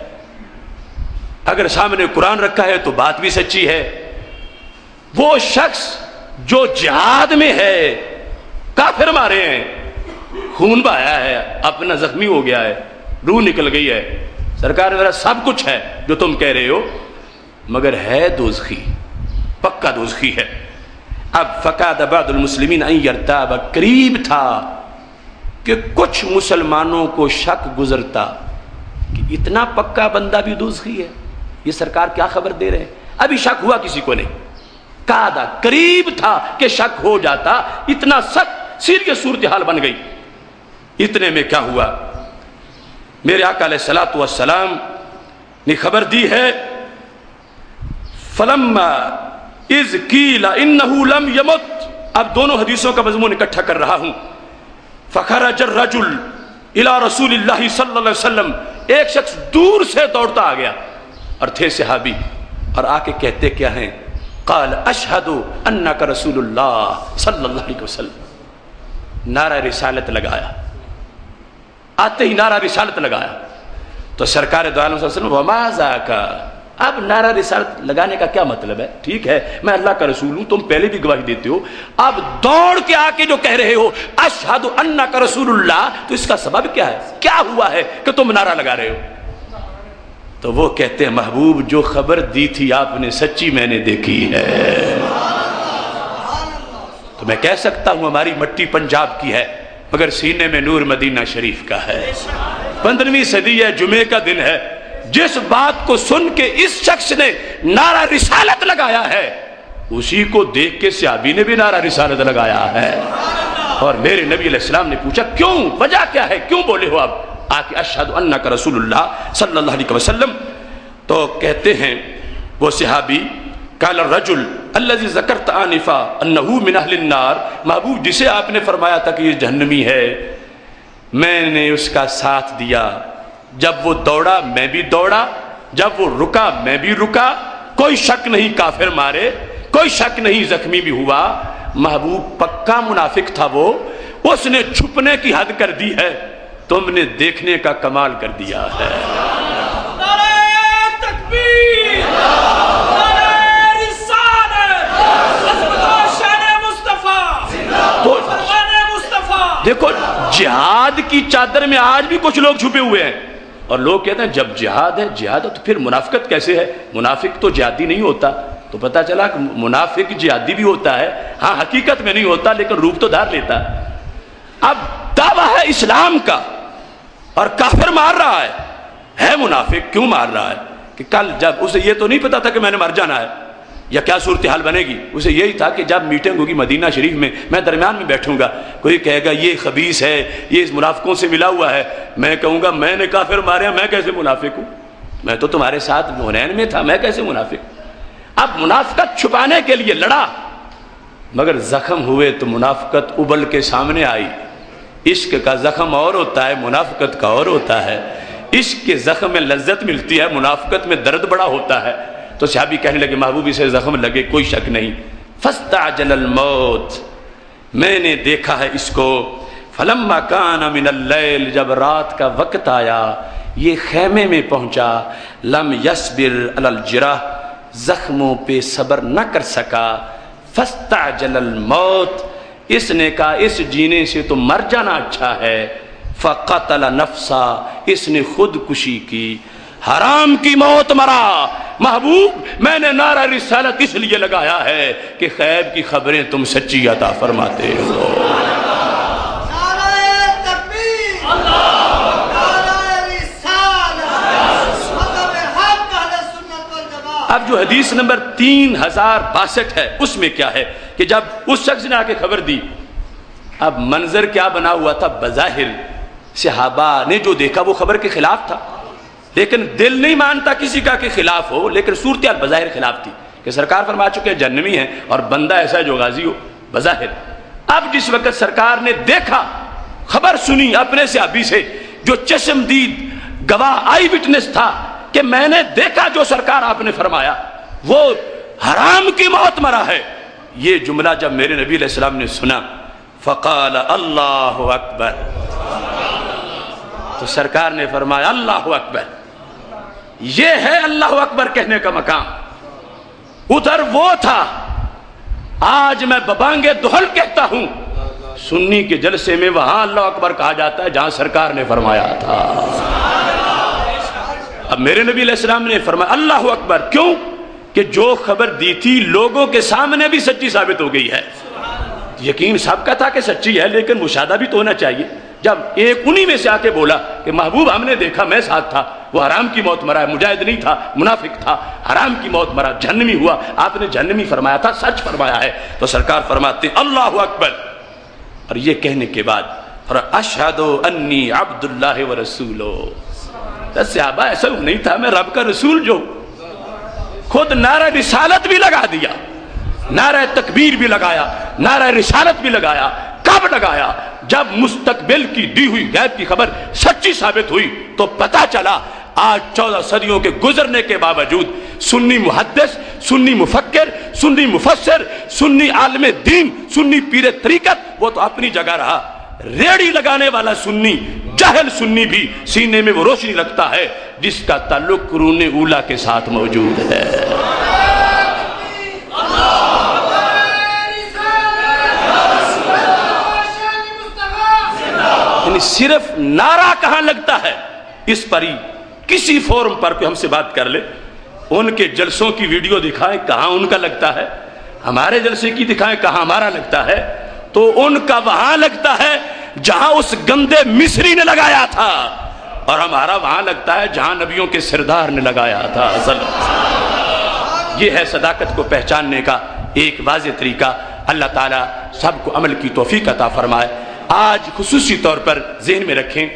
اگر سامنے قرآن رکھا ہے تو بات بھی سچی ہے۔ وہ شخص جو جہاد میں ہے، کافر مارے ہیں، خون بہایا ہے، اپنا زخمی ہو گیا ہے، روح نکل گئی ہے، سرکار میرا سب کچھ ہے جو تم کہہ رہے ہو، مگر ہے دوزخی، پکا دوزخی ہے۔ اب فقاد بعض المسلمین ان یرتاب، قریب تھا کہ کچھ مسلمانوں کو شک گزرتا کہ اتنا پکا بندہ بھی دوزخی ہے، یہ سرکار کیا خبر دے رہے ہیں؟ ابھی شک ہوا کسی کو نہیں، قادہ قریب تھا کہ شک ہو جاتا، اتنا سخت سیریس صورتحال بن گئی۔ اتنے میں کیا ہوا، میرے آقا علیہ الصلوۃ والسلام نے خبر دی ہے فلما اذ قیل انہ لم یمت، اب دونوں حدیثوں کا مضمون اکٹھا کر رہا ہوں۔ فخرج الرجل الی رسول اللہ صلی اللہ علیہ وسلم، ایک شخص دور سے دوڑتا آ گیا اور تھے صحابی، اور آ کے کہتے کیا ہیں، قال اشہد انک رسول اللہ صلی اللہ علیہ وسلم، نعرہ رسالت لگایا، آتے ہی نعرہ رسالت لگایا۔ تو سرکار دو عالم صلی اللہ علیہ وسلم وما ذاک، اب نعرہ رسالت لگانے کا کیا مطلب ہے؟ ٹھیک ہے میں اللہ کا رسول ہوں، تم پہلے بھی گواہی دیتے ہو، اب دوڑ کے آ کے جو کہہ رہے ہو اشہد انک رسول اللہ، تو اس کا سبب کیا ہے؟ کیا ہوا ہے کہ تم نعرہ لگا رہے ہو؟ تو وہ کہتے ہیں محبوب جو خبر دی تھی آپ نے سچی میں نے دیکھی ہے۔ تو میں کہہ سکتا ہوں ہماری مٹی پنجاب کی ہے مگر سینے میں نور مدینہ شریف کا ہے۔ 15ویں صدی ہے، جمعے کا دن ہے، جس بات کو سن کے اس شخص نے نعرہ رسالت لگایا ہے اسی کو دیکھ کے صحابی نے بھی نعرہ رسالت لگایا ہے۔ اور میرے نبی علیہ السلام نے پوچھا کیوں، وجہ کیا ہے، کیوں بولے ہو آپ؟ آکے اشہد انک رسول اللہ صلی اللہ علیہ وسلم، تو کہتے ہیں وہ صحابی قال الرجل الذي ذکرت آنفا انه من اہل النار، محبوب جسے آپ نے فرمایا تھا کہ یہ جہنمی ہے، میں نے اس کا ساتھ دیا، جب وہ دوڑا میں بھی دوڑا، جب وہ رکا میں بھی رکا، کوئی شک نہیں کافر مارے، کوئی شک نہیں زخمی بھی ہوا۔ محبوب پکا منافق تھا وہ، اس نے چھپنے کی حد کر دی ہے، تم نے دیکھنے کا کمال کر دیا ہے۔ نعرہ تکبیر، نعرہ رسالت، عظمت و شان مصطفیٰ، تو فرمان مصطفیٰ۔ دیکھو جہاد کی چادر میں آج بھی کچھ لوگ چھپے ہوئے ہیں، اور لوگ کہتے ہیں جب جہاد ہے تو پھر منافقت کیسے ہے؟ منافق تو جہادی نہیں ہوتا، تو پتہ چلا کہ منافق جہادی بھی ہوتا ہے، ہاں حقیقت میں نہیں ہوتا لیکن روپ تو دھار لیتا ہے۔ اب دعویٰ ہے اسلام کا اور کافر مار رہا ہے منافق، کیوں مار رہا ہے؟ کہ کل جب اسے یہ تو نہیں پتا تھا کہ میں نے مر جانا ہے یا کیا صورتحال بنے گی، اسے یہی تھا کہ جب میٹنگ ہوگی مدینہ شریف میں درمیان میں بیٹھوں گا، کوئی کہے گا یہ خبیث ہے، یہ اس منافقوں سے ملا ہوا ہے، میں کہوں گا میں نے کافر مارے، میں کیسے منافق ہوں؟ میں تو تمہارے ساتھ حنین میں تھا، میں کیسے منافق؟ اب منافقت چھپانے کے لیے لڑا، مگر زخم ہوئے تو منافقت ابل کے سامنے آئی۔ عشق کا زخم اور ہوتا ہے، منافقت کا اور ہوتا ہے۔ عشق کے زخم میں لذت ملتی ہے، منافقت میں درد بڑا ہوتا ہے۔ تو صحابی کہنے لگے محبوب اسے زخم لگے کوئی شک نہیں، فاستعجل الموت، میں نے دیکھا ہے اس کو، فلما کان من اللیل، جب رات کا وقت آیا یہ خیمے میں پہنچا، لم یصبر علی الجرح، زخموں پہ صبر نہ کر سکا، فاستعجل الموت، اس نے کہا اس جینے سے تو مر جانا اچھا ہے، فقتل نفسا، اس نے خودکشی کی، حرام کی موت مرا۔ محبوب میں نے نعرہ رسالت اس لیے لگایا ہے کہ غیب کی خبریں تم سچی عطا فرماتے ہو۔ اب جو حدیث نمبر 3062 ہے اس میں کیا ہے کہ جب اس شخص نے آ کے خبر دی، اب منظر کیا بنا ہوا تھا، بظاہر صحابہ نے جو دیکھا وہ خبر کے خلاف تھا، لیکن دل نہیں مانتا کسی کا کہ خلاف ہو، لیکن صورتحال بظاہر خلاف تھی کہ سرکار فرما چکے ہیں جہنمی ہیں اور بندہ ایسا ہے جو غازی ہو بظاہر۔ اب جس وقت سرکار نے دیکھا، خبر سنی اپنے صحابی سے جو چشم دید گواہ آئی وٹنس تھا کہ میں نے دیکھا جو سرکار آپ نے فرمایا، وہ حرام کی موت مرا ہے، یہ جملہ جب میرے نبی علیہ السلام نے سنا، فقال اللہ اکبر، تو سرکار نے فرمایا اللہ اکبر، یہ ہے اللہ اکبر کہنے کا مقام۔ ادھر وہ تھا، آج میں ببانگے دہل کہتا ہوں، سنی کے جلسے میں وہاں اللہ اکبر کہا جاتا ہے جہاں سرکار نے فرمایا تھا۔ اب میرے نبی علیہ السلام نے فرمایا اللہ اکبر، کیوں کہ جو خبر دی تھی لوگوں کے سامنے بھی سچی ثابت ہو گئی ہے، یقین سب کا تھا کہ سچی ہے، لیکن مشاہدہ بھی تو ہونا چاہیے۔ جب ایک انہی میں سے آ کے بولا کہ محبوب ہم نے دیکھا، میں ساتھ تھا، وہ حرام کی موت مرا ہے، مجاہد نہیں تھا، منافق تھا، حرام کی موت مرا، جہنمی ہوا، آپ نے جہنمی فرمایا تھا، سچ فرمایا ہے، تو سرکار فرماتے اللہ اکبر، اور یہ کہنے کے بعد اشہد انی عبد اللہ ورسولہ، صحابہ ایسا نہیں تھا میں رب کا رسول جو، خود نعرہ رسالت بھی لگا دیا، نعرہ تکبیر بھی لگایا، نعرہ رسالت بھی لگایا۔ کب لگایا؟ جب مستقبل کی دی ہوئی غیب کی خبر سچی ثابت ہوئی تو پتا چلا آج 14 صدیوں کے گزرنے کے باوجود سنی محدث، سنی مفکر، سنی مفسر، سنی عالم دین، سنی پیر طریقت، وہ تو اپنی جگہ رہا، ریڑھی لگانے والا سنی، جاہل سنی بھی سینے میں وہ روشنی رکھتا ہے جس کا تعلق قرون اولا کے ساتھ موجود ہے۔ یعنی صرف نعرہ کہاں لگتا ہے اس پر ہی کسی فورم پر کوئی ہم سے بات کر لے، ان کے جلسوں کی ویڈیو دکھائیں کہاں ان کا لگتا ہے، ہمارے جلسے کی دکھائیں کہاں ہمارا لگتا ہے، تو ان کا وہاں لگتا ہے جہاں اس گندے مصری نے لگایا تھا، اور ہمارا وہاں لگتا ہے جہاں نبیوں کے سردار نے لگایا تھا۔ یہ ہے صداقت کو پہچاننے کا ایک واضح طریقہ۔ اللہ تعالیٰ سب کو عمل کی توفیق عطا فرمائے۔ آج خصوصی طور پر ذہن میں رکھیں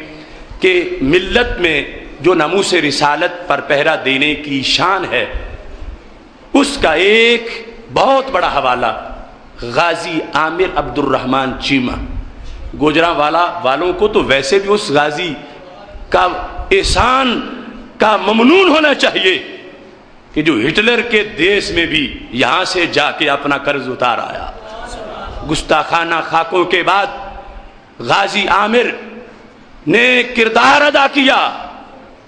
کہ ملت میں جو ناموس رسالت پر پہرا دینے کی شان ہے، اس کا ایک بہت بڑا حوالہ غازی عامر عبد الرحمن چیمہ، گوجرانوالا والوں کو تو ویسے بھی اس غازی کا احسان کا ممنون ہونا چاہیے کہ جو ہٹلر کے دیس میں بھی یہاں سے جا کے اپنا قرض اتار آیا۔ گستاخانہ خاکوں کے بعد غازی عامر نے کردار ادا کیا،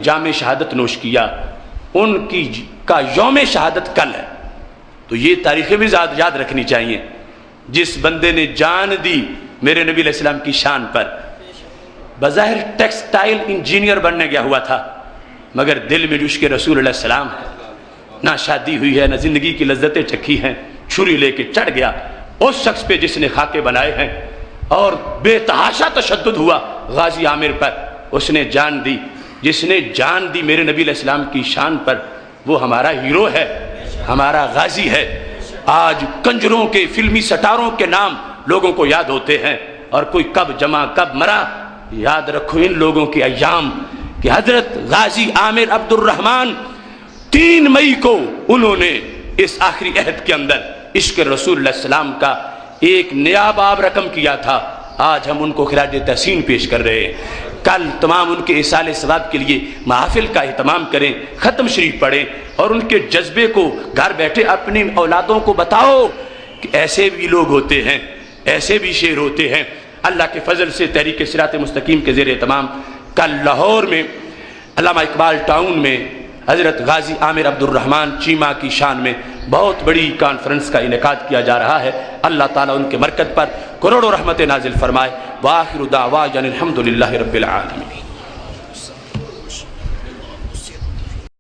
جام شہادت نوش کیا، ان کی کا یوم شہادت کل ہے، تو یہ تاریخیں بھی یاد رکھنی چاہیے۔ جس بندے نے جان دی میرے نبی علیہ السلام کی شان پر، بظاہر ٹیکسٹائل انجینئر بننے گیا ہوا تھا، مگر دل میں جو عشق رسول علیہ السلام ہے، نہ شادی ہوئی ہے، نہ زندگی کی لذتیں چکھی ہیں، چھری لے کے چڑھ گیا اس شخص پہ جس نے خاکے بنائے ہیں، اور بے تحاشا تشدد ہوا غازی عامر پر، اس نے جان دی۔ جس نے جان دی میرے نبی علیہ السلام کی شان پر، وہ ہمارا ہیرو ہے، ہمارا غازی ہے۔ آج کنجروں کے، فلمی سٹاروں کے نام لوگوں کو یاد ہوتے ہیں، اور کوئی کب جمع کب مرا۔ یاد رکھو ان لوگوں کے ایام کہ حضرت غازی عامر عبد الرحمن 3 مئی کو انہوں نے اس آخری عہد کے اندر عشق رسول اللہ علیہ السلام کا ایک نیا باب رقم کیا تھا۔ آج ہم ان کو خراج تحسین پیش کر رہے ہیں۔ کل تمام ان کے ایصال ثواب کے لیے محافل کا اہتمام کریں، ختم شریف پڑھیں، اور ان کے جذبے کو گھر بیٹھے اپنی اولادوں کو بتاؤ کہ ایسے بھی لوگ ہوتے ہیں، ایسے بھی شعر ہوتے ہیں۔ اللہ کے فضل سے تحریک صراط مستقیم کے زیر اہتمام کل لاہور میں علامہ اقبال ٹاؤن میں حضرت غازی عامر عبد الرحمن چیمہ کی شان میں بہت بڑی کانفرنس کا انعقاد کیا جا رہا ہے۔ اللہ تعالیٰ ان کے مرکز پر کروڑوں رحمت نازل فرمائے۔ وآخر دعوانا الحمد للہ رب العالمین۔